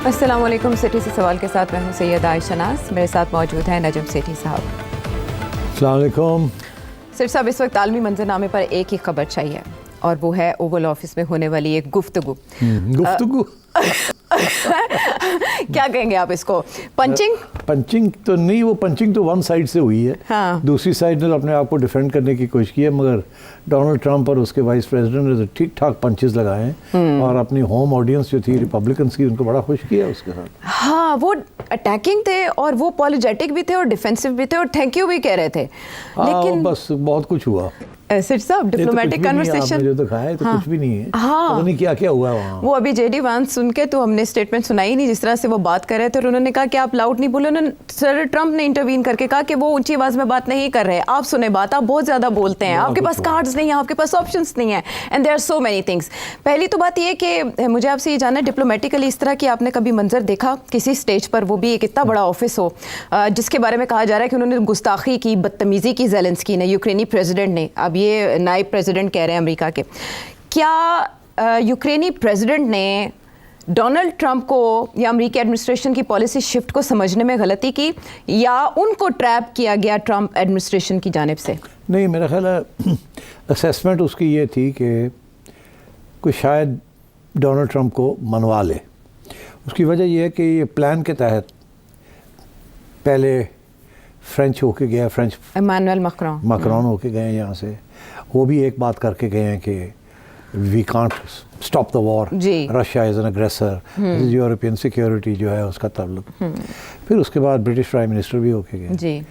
अस्सलाम वालेकुम। सिटी से सवाल के साथ मैं हूं सैयद आयशा नाज। मेरे साथ मौजूद हैं नजम सेठी साहब। अस्सलाम वालेकुम। सिर साहब, इस वक्त आलमी मंजरनामे पर एक ही खबर चाहिए और वो है ओवल ऑफिस में होने वाली एक गुफ्तगू। क्या कहेंगे आप इसको? पंचिंग तो नहीं, वो पंचिंग तो वन साइड से हुई है। हाँ। दूसरी साइड ने अपने आप को डिफेंड करने की कोशिश की है, मगर डोनाल्ड ट्रंप और उसके वाइस प्रेसिडेंट ने ठीक ठाक पंचेस लगाए हैं और अपनी होम ऑडियंस जो थी रिपब्लिकन्स की, उनको बड़ा खुश किया उसके साथ। हाँ, वो अटैकिंग थे और वो पॉलिजेटिक भी थे और डिफेंसिव भी थे और थैंक यू भी कह रहे थे। लेकिन बस बहुत कुछ हुआ। सिर साहब, डिप्लोमेटिक कन्वर्सेशन जो तो खाया तो हाँ, कुछ भी नहीं है। हाँ, पता नहीं क्या क्या हुआ वहाँ। वो अभी जेडी वांस सुन के तो हमने स्टेटमेंट सुनाई नहीं, जिस तरह से वो बात कर रहे थे और उन्होंने कहा कि आप लाउड नहीं बोले। उन्होंने सर ट्रंप ने इंटरवीन करके कहा कि वो ऊंची आवाज में बात नहीं कर रहे, आप सुने बात, आप बहुत ज्यादा बोलते हैं, आपके पास कार्ड्स नहीं है, आपके पास ऑप्शंस नहीं है, and there are so many things. पहली तो बात ये कि मुझे आपसे ये जानना है, डिप्लोमेटिकली इस तरह की आपने कभी मंजर देखा किसी स्टेज पर, वो भी एक इतना बड़ा ऑफिस हो जिसके बारे में कहा जा रहा है कि उन्होंने गुस्ताखी की, बदतमीजी की ज़ेलेंस्की ने, यूक्रेनी प्रेसिडेंट ने, अब ये नायब प्रेसिडेंट कह रहे हैं अमेरिका के। क्या यूक्रेनी प्रेसिडेंट ने डोनाल्ड ट्रंप को या अमेरिकी एडमिनिस्ट्रेशन की पॉलिसी शिफ्ट को समझने में गलती की, या उनको ट्रैप किया गया ट्रंप एडमिनिस्ट्रेशन की जानिब से? नहीं, मेरा ख्याल है असेसमेंट उसकी ये थी कि कोई शायद डोनाल्ड ट्रंप को मनवा ले। उसकी वजह यह है कि ये प्लान के तहत पहले फ्रेंच होके गया, फ्रेंच इमानुएल मैक्रोन होके गए यहाँ से। वो भी एक बात करके गए हैं कि we can't stop the war, Russia is an aggressor, European security जो है उसका ताल्लुक। फिर उसके बाद ब्रिटिश प्राइम मिनिस्टर भी होके गए जी।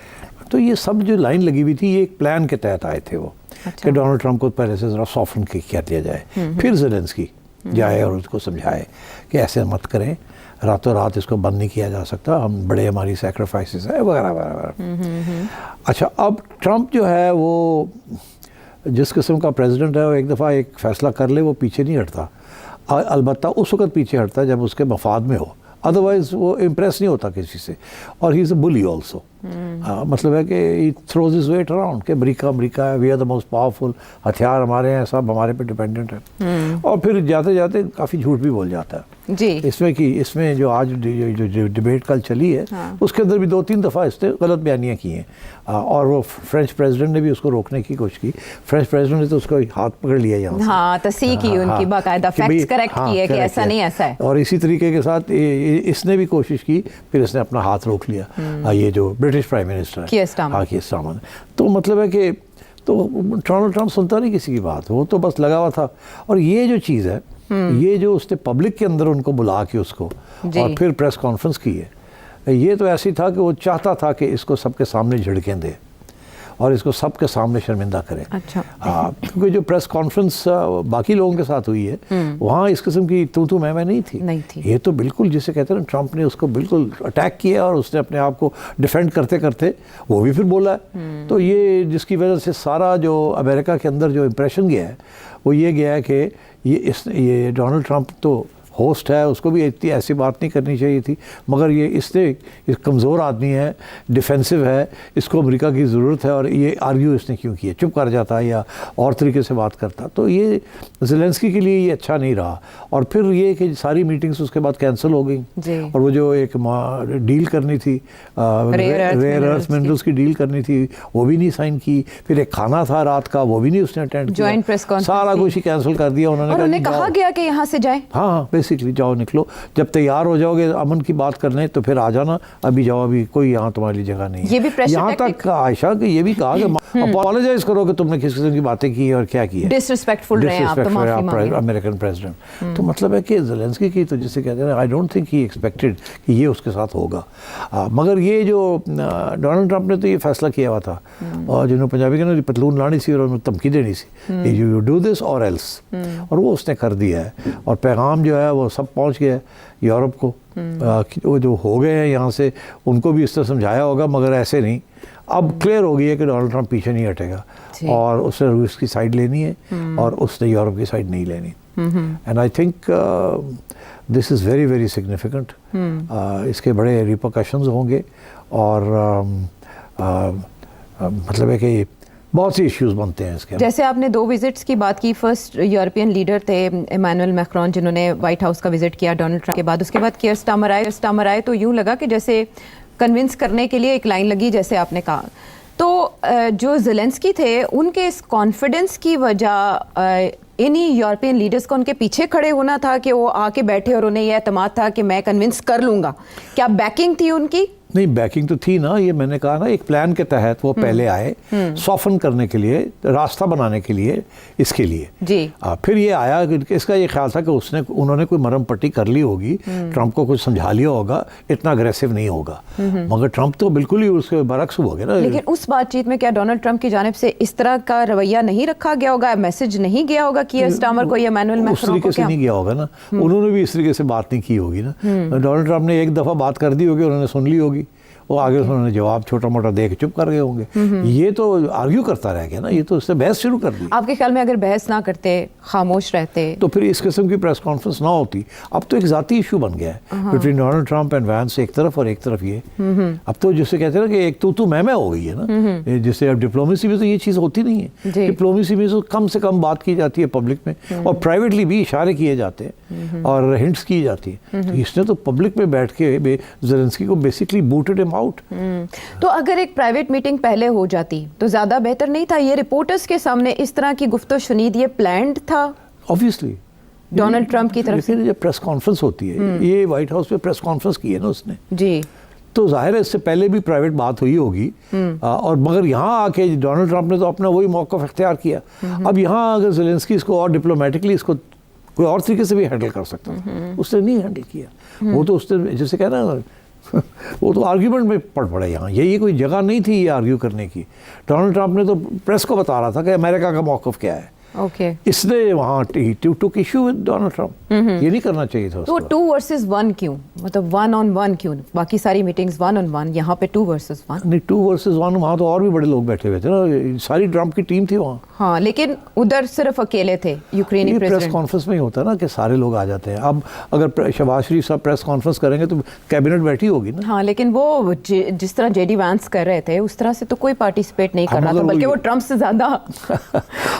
तो ये सब जो लाइन लगी हुई थी, ये एक प्लान के तहत आए थे वो। अच्छा। कि डोनाल्ड ट्रंप को पहले से ज़रा सॉफ्टन किया दिया जाए, फिर ज़ेलेंस्की जाए और उसको समझाए कि ऐसे मत करें, रातों रात इसको बंद नहीं किया जा सकता, हम बड़े हमारी सैक्रिफाइसेस है वगैरह वगैरह। अच्छा, अब ट्रंप जो है वो जिस किस्म का प्रेसिडेंट है, वो एक दफ़ा एक फ़ैसला कर ले वो पीछे नहीं हटता। अलबत्ता उस वक्त पीछे हटता है जब उसके मफाद में हो, अदरवाइज वो इम्प्रेस नहीं होता किसी से। और he is a bully also. मतलब है कि he throws his weight around कि अमेरिका है, we are the most powerful, हथियार हमारे हैं, सब हमारे पे डिपेंडेंट है। और फिर जाते जाते काफ़ी झूठ भी बोल जाता है जी। इसमें जो आज जो डिबेट कल चली है, हाँ। उसके अंदर भी 2-3 दफ़ा इसने गलत बयानियाँ की हैं। और वो फ्रेंच प्रेसिडेंट ने भी उसको रोकने की कोशिश की। फ्रेंच प्रेसिडेंट ने तो उसको हाथ पकड़ लिया यहाँ से। हाँ, तस्दीक की उनकी, बाकायदा फैक्ट्स करेक्ट किए कि ऐसा नहीं, ऐसा है। और इसी तरीके के साथ इसने भी कोशिश की, फिर इसने अपना हाथ रोक लिया। ये जो ब्रिटिश प्राइम मिनिस्टर है, कीयर स्टारमर। तो मतलब है कि तो डोनाल्ड ट्रंप सुनता नहीं किसी की बात, वो तो बस लगा हुआ था। और ये जो चीज़ है, ये जो उसने पब्लिक के अंदर उनको बुला के उसको और फिर प्रेस कॉन्फ्रेंस की है, ये तो ऐसी था कि वो चाहता था कि इसको सबके सामने झिड़कें दे और इसको सबके सामने शर्मिंदा करें। अच्छा। क्योंकि जो प्रेस कॉन्फ्रेंस बाकी लोगों के साथ हुई है, वहाँ इस किस्म की तू मैं नहीं थी। ये तो बिल्कुल जिसे कहते हैं ना, ट्रंप ने उसको बिल्कुल अटैक किया और उसने अपने आप को डिफेंड करते करते वो भी फिर बोला है। तो ये जिसकी वजह से सारा जो अमेरिका के अंदर जो इम्प्रेशन गया है वो ये गया है कि ये डोनाल्ड ट्रंप तो होस्ट है, उसको भी इतनी ऐसी बात नहीं करनी चाहिए थी, मगर ये कमज़ोर आदमी है, डिफेंसिव है, इसको अमेरिका की ज़रूरत है और ये आर्ग्यू इसने क्यों किया, चुप कर जाता या और तरीके से बात करता। तो ये ज़ेलेंस्की के लिए ये अच्छा नहीं रहा। और फिर ये कि सारी मीटिंग्स उसके बाद कैंसिल हो गई और वो जो एक डील करनी थी, रेयर अर्थ मिनरल्स की डील करनी थी, वो भी नहीं साइन की। फिर एक खाना था रात का, वो भी नहीं उसने अटेंड किया, सारा कुछ ही कैंसिल कर दिया उन्होंने। कहा गया कि यहाँ से जाए, हाँ, बेसिकली जाओ, निकलो, जब तैयार हो जाओगे अमन की बात करने तो फिर आ जाना, अभी जाओ, अभी कोई यहाँ तुम्हारे लिए जगह नहीं है। ये भी यहाँ तक आयशा कि ये भी कहा कि अपॉलोजाइज करो कि तुमने किस किस्म की बातें की और क्या की है, डिसरिस्पेक्टफुल रहे आप, तो माफी मांगे अमेरिकन प्रेसिडेंट। तो मतलब है कि ज़ेलेंस्की की तो जिसे कहते हैं, I don't think he expected कि ये उसके साथ होगा। मगर ये जो डोनाल्ड ट्रंप ने तो ये फैसला किया हुआ था, और जिन्होंने पंजाबी के पतलून लानी सी और उन्हें धमकी देनी सी, यू डू दिस और एल्स, और वो उसने कर दिया है। और पैगाम जो है वो सब पहुंच गया यूरोप को। वो जो हो गए हैं यहाँ से, उनको भी इस तरह समझाया होगा, मगर ऐसे नहीं। अब क्लियर हो गई है कि डोनाल्ड ट्रंप पीछे नहीं हटेगा और उसने रूस की साइड लेनी है और उसने यूरोप की साइड नहीं लेनी। And I think this is very very significant. इसके बड़े रिपरकशंस होंगे और मतलब है कि बहुत सी इश्यूज बनते हैं इसके। जैसे आपने 2 विजिट्स की बात की, फर्स्ट यूरोपियन लीडर थे इमैनुअल मैक्रोन जिन्होंने व्हाइट हाउस का विजिट किया डोनाल्ड ट्रंप के बाद, उसके बाद कियर स्टारमर आए तो यूँ लगा कि जैसे कन्विंस करने के लिए एक लाइन लगी जैसे आपने कहा। तो जो ज़ेलेंस्की थे उनके इस कॉन्फिडेंस की वजह इन्हीं यूरोपियन लीडर्स को उनके पीछे खड़े होना था कि वो आके बैठे और उन्हें यह एतमाद था कि मैं कन्विंस कर लूँगा, क्या बैकिंग थी उनकी? नहीं, बैकिंग तो थी ना, ये मैंने कहा ना, एक प्लान के तहत वो पहले आए सॉफन करने के लिए, रास्ता बनाने के लिए, इसके लिए जी। फिर ये आया, इसका ये ख्याल था कि उन्होंने कोई मरम पट्टी कर ली होगी, ट्रंप को कुछ समझा लिया होगा, इतना अग्रेसिव नहीं होगा। मगर ट्रंप तो बिल्कुल ही उसके बरक्स हो गया ना। लेकिन उस बातचीत में क्या डोनाल्ड ट्रंप की जानिब से इस तरह का रवैया नहीं रखा गया होगा, मैसेज नहीं गया होगा कि स्टार्मर को या इमैनुअल मैक्रोन को? उस तरीके से नहीं गया होगा ना, उन्होंने भी इस तरीके से बात नहीं की होगी ना। डोनाल्ड ट्रंप ने एक दफ़ा बात कर दी होगी, उन्होंने सुन ली होगी, वो आगे उन्होंने जवाब छोटा मोटा दे के चुप कर गए होंगे। ये तो आर्ग्यू करता रह गया ना, ये तो उससे बहस शुरू कर दी। आपके ख्याल में अगर बहस ना करते, खामोश रहते, तो फिर इस किस्म की प्रेस कॉन्फ्रेंस ना होती। अब तो एक ज़ाती इशू बन गया है between Donald Trump and Vance एक तरफ और एक तरफ ये। अब तो जिसे कहते हैं ना कि एक तू मैं हो गई है ना, जिससे अब डिप्लोमेसी में तो ये चीज़ होती नहीं है। डिप्लोमेसी में तो कम से कम बात की जाती है पब्लिक में, और प्राइवेटली भी इशारे किए जाते हैं और हिंट्स की जाती है। तो इसने तो पब्लिक में बैठ के ज़ेलेंस्की को बेसिकली बूटेड हिम आउट। तो अगर एक प्राइवेट मीटिंग पहले हो जाती तो ज़्यादा बेहतर नहीं था? ये रिपोर्टर्स के सामने इस तरह की गुफ्तो शुनीद ये प्लान्ड था ऑब्वियसली डोनाल्ड ट्रंप की तरफ से। जब प्रेस कॉन्फ्रेंस होती है, ये व्हाइट हाउस पे प्रेस कॉन्फ्रेंस की है ना उसने जी, तो जाहिर है इससे पहले भी प्राइवेट बात हुई होगी। और मगर यहाँ आके डोनाल्ड ट्रंप ने तो अपना वही मौक़िफ़ इख्तियार किया। अब यहाँ अगर ज़ेलेंस्की इसको और डिप्लोमेटिकली इसको कोई और तरीके से भी हैंडल कर सकता था, उसने नहीं हैंडल किया। वो तो उसने जैसे कहना वो तो आर्ग्यूमेंट में पड़ पड़े यहाँ, यही कोई जगह नहीं थी ये आर्ग्यू करने की। डोनाल्ड ट्रंप ने तो प्रेस को बता रहा था कि अमेरिका का मौक़िफ़ क्या है। इसने वहाँ टुक इशू विद डोनाल्ड ट्रंप, ये नहीं करना चाहिए था। तो 2 वर्सेस 1 क्यों, मतलब 1 on 1 क्यों? बाकी सारी मीटिंग्स 1 on 1, यहाँ पे 2 versus 1। नहीं, 2 versus 1 वहाँ तो और भी बड़े लोग बैठे हुए थे ना, सारी ट्रंप की टीम थी वहाँ। हाँ, लेकिन उधर सिर्फ अकेले थे यूक्रेनी प्रेसिडेंट। प्रेस कॉन्फ्रेंस में ही होता है ना कि सारे लोग आ जाते हैं। अब अगर शहबाज शरीफ साहब प्रेस कॉन्फ्रेंस करेंगे तो कैबिनेट बैठी होगी ना। हाँ, लेकिन वो जिस तरह जेडी वैंस कर रहे थे उस तरह से तो कोई पार्टिसिपेट नहीं कर रहा था, बल्कि वो ट्रंप से ज़्यादा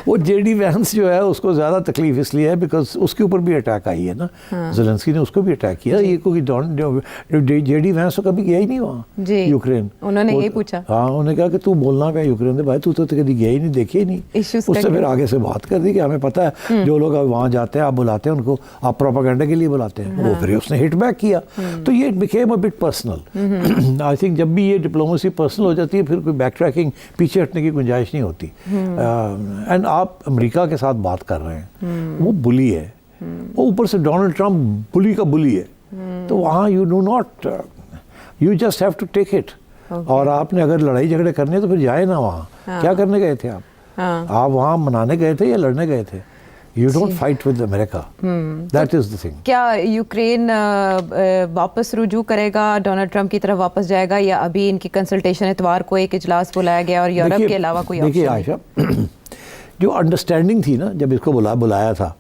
वो जेडी वैंस जो है उसको ज़्यादा तकलीफ इसलिए है बिकॉज उसके ऊपर भी अटैक आई है ना। ज़ेलेंस्की ने उसको भी अटैक किया। ये कोई जेडी वैंस तो कभी गया ही नहीं वहाँ यूक्रेन। उन्होंने यही पूछा। हाँ, उन्होंने कहा कि तू बोलना क्या यूक्रेन से, भाई तू तो कभी गया ही नहीं, देखे ही नहीं। उससे फिर आगे से बात कर दी कि हमें पता है जो लोग वहाँ जाते हैं आप बुलाते हैं उनको, आप प्रोपेगेंडा के लिए बुलाते हैं। वो फिर उसने हिट बैक किया, तो ये it became a bit personal. I think जब भी ये डिप्लोमेसी पर्सनल हो जाती है फिर कोई बैक ट्रैकिंग, पीछे हटने की गुंजाइश नहीं होती। एंड आप अमेरिका के साथ बात कर रहे हैं, वो बुली है, वो ऊपर से डोनाल्ड ट्रंप बुली का बुली है, तो वहाँ you do not, you just have to take it. और आपने अगर लड़ाई झगड़े करने तो फिर जाए ना वहाँ। क्या करने गए थे आप? आप वहाँ मनाने गए थे या लड़ने गए थे? You don't fight with America. That is the thing. क्या यूक्रेन वापस रुजू करेगा, डोनाल्ड ट्रंप की तरफ वापस जाएगा, या अभी इनकी कंसल्टेशन इतवार को एक इजलास बुलाया गया और यूरोप के अलावा कोई ऑप्शन? देखिए आयशा, जो अंडरस्टैंडिंग थी ना जब इसको बुलाया था,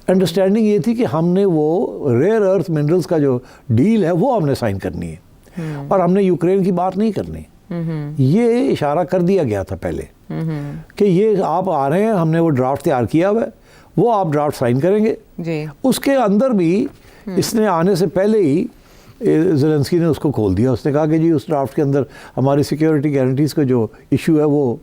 अंडरस्टैंडिंग ये थी कि हमने वो रेयर अर्थ मिनरल्स का जो डील है वो हमने साइन करनी है और हमने यूक्रेन की बात नहीं करनी। ये इशारा कर दिया गया था पहले कि ये आप आ रहे हैं, हमने वो ड्राफ्ट तैयार किया हुआ है, वो आप ड्राफ्ट साइन करेंगे जी। उसके अंदर भी इसने आने से पहले ही ज़ेलेंस्की ने उसको खोल दिया। उसने कहा कि जी उस ड्राफ्ट के अंदर हमारी सिक्योरिटी गारंटीज़ का जो इशू है वो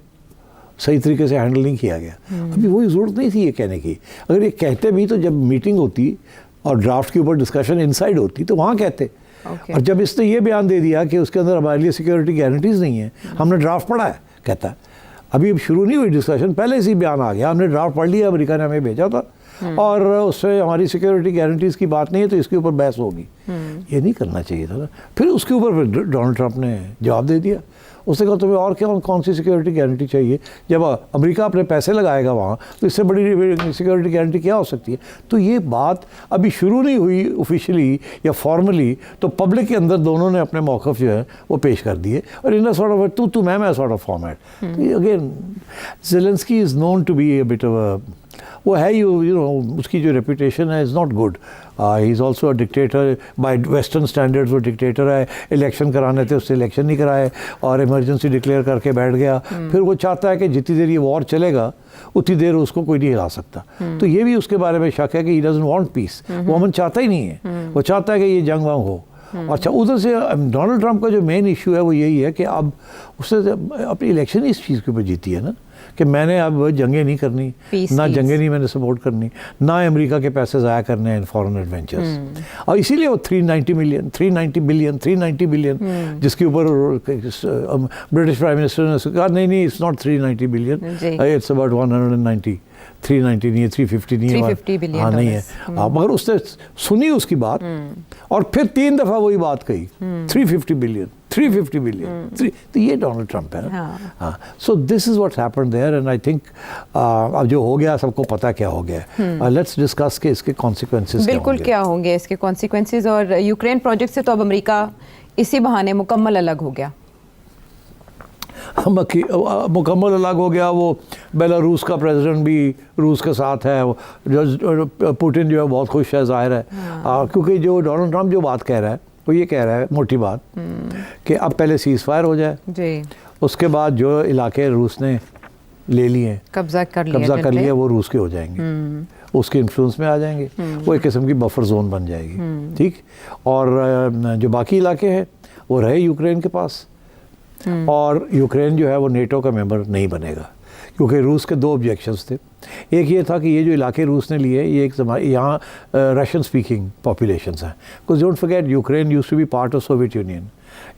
सही तरीके से हैंडल नहीं किया गया। अभी वही ज़रूरत नहीं थी ये कहने की। अगर ये कहते भी तो जब मीटिंग होती और ड्राफ्ट के ऊपर डिस्कशन इनसाइड होती तो वहाँ कहते। और जब इसने ये बयान दे दिया कि उसके अंदर हमारे लिए सिक्योरिटी गारंटीज़ नहीं है, हमने ड्राफ्ट पढ़ा है, कहता है अभी शुरू नहीं हुई डिस्कशन, पहले से ही बयान आ गया, हमने ड्राफ्ट पढ़ लिया, अमेरिका ने हमें भेजा था और उससे हमारी सिक्योरिटी गारंटीज़ की बात नहीं है तो इसके ऊपर बहस होगी। ये नहीं करना चाहिए था ना। फिर उसके ऊपर फिर डोनाल्ड ट्रंप ने जवाब दे दिया। उसने कहा तुम्हें और क्या कौन सी सिक्योरिटी गारंटी चाहिए? जब अमेरिका अपने पैसे लगाएगा वहाँ तो इससे बड़ी सिक्योरिटी गारंटी क्या हो सकती है? तो ये बात अभी शुरू नहीं हुई ऑफिशियली या फॉर्मली, तो पब्लिक के अंदर दोनों ने अपने मौक़िफ़ जो है वो पेश कर दिए और इन सॉर्ट ऑफ तू मैं sort of format. Again Zelensky is known to be a bit of वो है यू नो उसकी जो रेपुटेशन है is not good. He is also a dictator by western standards, वो डिक्टेटर है। इलेक्शन कराने थे, उससे इलेक्शन नहीं कराए और इमरजेंसी डिक्लेयर करके बैठ गया। फिर वो चाहता है कि जितनी देर ये वॉर चलेगा उतनी देर उसको कोई नहीं हिला सकता। तो ये भी उसके बारे में शक है कि ही डजंट वांट पीस, वो अमन चाहता ही नहीं है, वो चाहता है कि ये जंग वंग हो। अच्छा, उधर से डोनाल्ड ट्रंप का जो मेन इशू है वो यही है कि अब उसने अपनी इलेक्शन इस चीज़ के ऊपर जीती है ना, कि मैंने अब जंगें नहीं करनी, ना जंगें नहीं मैंने सपोर्ट करनी, ना अमेरिका के पैसे ज़ाया करने हैं इन फॉरेन एडवेंचर्स। और इसीलिए वो 390 बिलियन जिसके ऊपर ब्रिटिश प्राइम मिनिस्टर ने कहा नहीं it's not 390 billion, it's about 190, 390 नहीं है, 350 नहीं है, 350 बिलियन हाँ नहीं है। मगर उसने सुनी उसकी बात और फिर 3 दफ़ा वही बात कही, 350 बिलियन। तो ये डोनाल्ड ट्रंप है ना। हाँ, so this is what's happened there and I think अब जो हो गया सबको पता क्या हो गया। लेट्स डिस्कस के इसके कॉन्सिक्वेंसेस बिल्कुल क्या होंगे इसके कॉन्सिक्वेंसेस। और यूक्रेन प्रोजेक्ट से तो अब अमेरिका इसी बहाने मुकम्मल अलग हो गया, मुकम्मल अलग हो गया। वो बेलारूस का प्रेसिडेंट भी रूस के साथ है, जो पुतिन जो है बहुत खुश है, जाहिर है। क्योंकि जो डोनाल्ड ट्रंप जो बात कह रहा है वो ये कह रहा है मोटी बात कि अब पहले सीज़ फायर हो जाए जी, उसके बाद जो इलाके रूस ने ले लिए, कब्जा कर लिया वो रूस के हो जाएंगे, उसके इन्फ्लुएंस में आ जाएंगे, वो एक किस्म की बफर जोन बन जाएगी। ठीक, और जो बाकी इलाके हैं वो रहे यूक्रेन के पास, और यूक्रेन जो है वो नेटो का मेंबर नहीं बनेगा। क्योंकि रूस के 2 ऑब्जेक्शंस थे। एक ये था कि ये जो इलाके रूस ने लिए ये एक यहाँ रशियन स्पीकिंग पॉपुलेशंस हैं, because don't forget Ukraine used to be part of Soviet Union.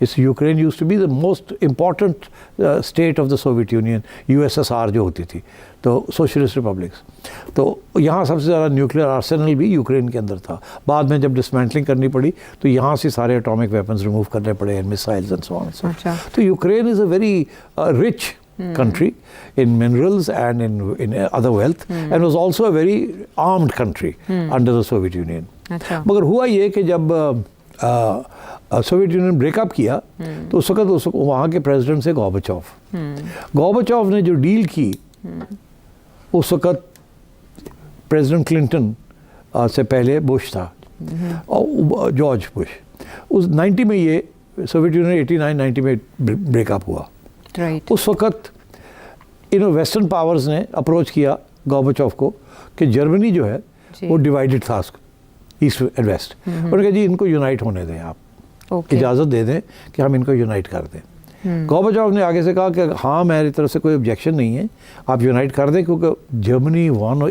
इस Ukraine used to be the most important state of the Soviet Union, USSR जो होती थी, तो सोशलिस्ट रिपब्लिक्स। तो यहाँ सबसे ज़्यादा न्यूक्लियर आर्सेनल भी यूक्रेन के अंदर था। बाद में जब डिसमेंटलिंग करनी पड़ी तो यहाँ से सारे एटॉमिक वेपन्स रिमूव करने पड़े and missiles and so on. तो Ukraine is a very rich country in minerals and in other wealth, and was also a very armed country under the Soviet Union. मगर हुआ ये कि जब Soviet union breakup किया तो उस वक्त वहाँ के प्रेसिडेंट से गोर्बाचोव ने जो डील की, उस वक्त प्रेसिडेंट क्लिंटन से पहले बुश था, और जॉर्ज बुश। उस 90 में ये सोवियत यूनियन 89-90 में ब्रेकअप हुआ। उस वक्त इन वेस्टर्न पावर्स ने अप्रोच किया गोर्बाचोव को कि जर्मनी जो है वो डिवाइडेड था ईस्ट एंड वेस्ट, उन्होंने कहा जी इनको यूनाइट होने दें, आप इजाज़त दे दें कि हम इनको यूनाइट कर दें। गोर्बाचोव ने आगे से कहा कि हाँ मेरी तरफ से कोई ऑब्जेक्शन नहीं है, आप यूनाइट कर दें, क्योंकि जर्मनी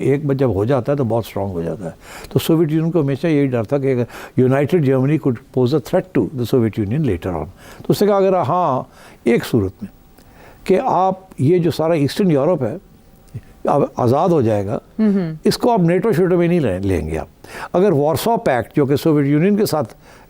एक बार जब हो जाता है तो बहुत स्ट्रांग हो जाता है। तो सोवियत यूनियन को हमेशा यही डर था कि अगर united Germany could pose a threat to the Soviet Union later on. तो उसने कहा अगर हाँ एक सूरत में कि आप ये जो सारा ईस्टर्न यूरोप है अब आज़ाद हो जाएगा, इसको आप नेटो शेटो में नहीं लेंगे आप। अगर वार्सो पैक्ट जो कि सोवियत यूनियन के साथ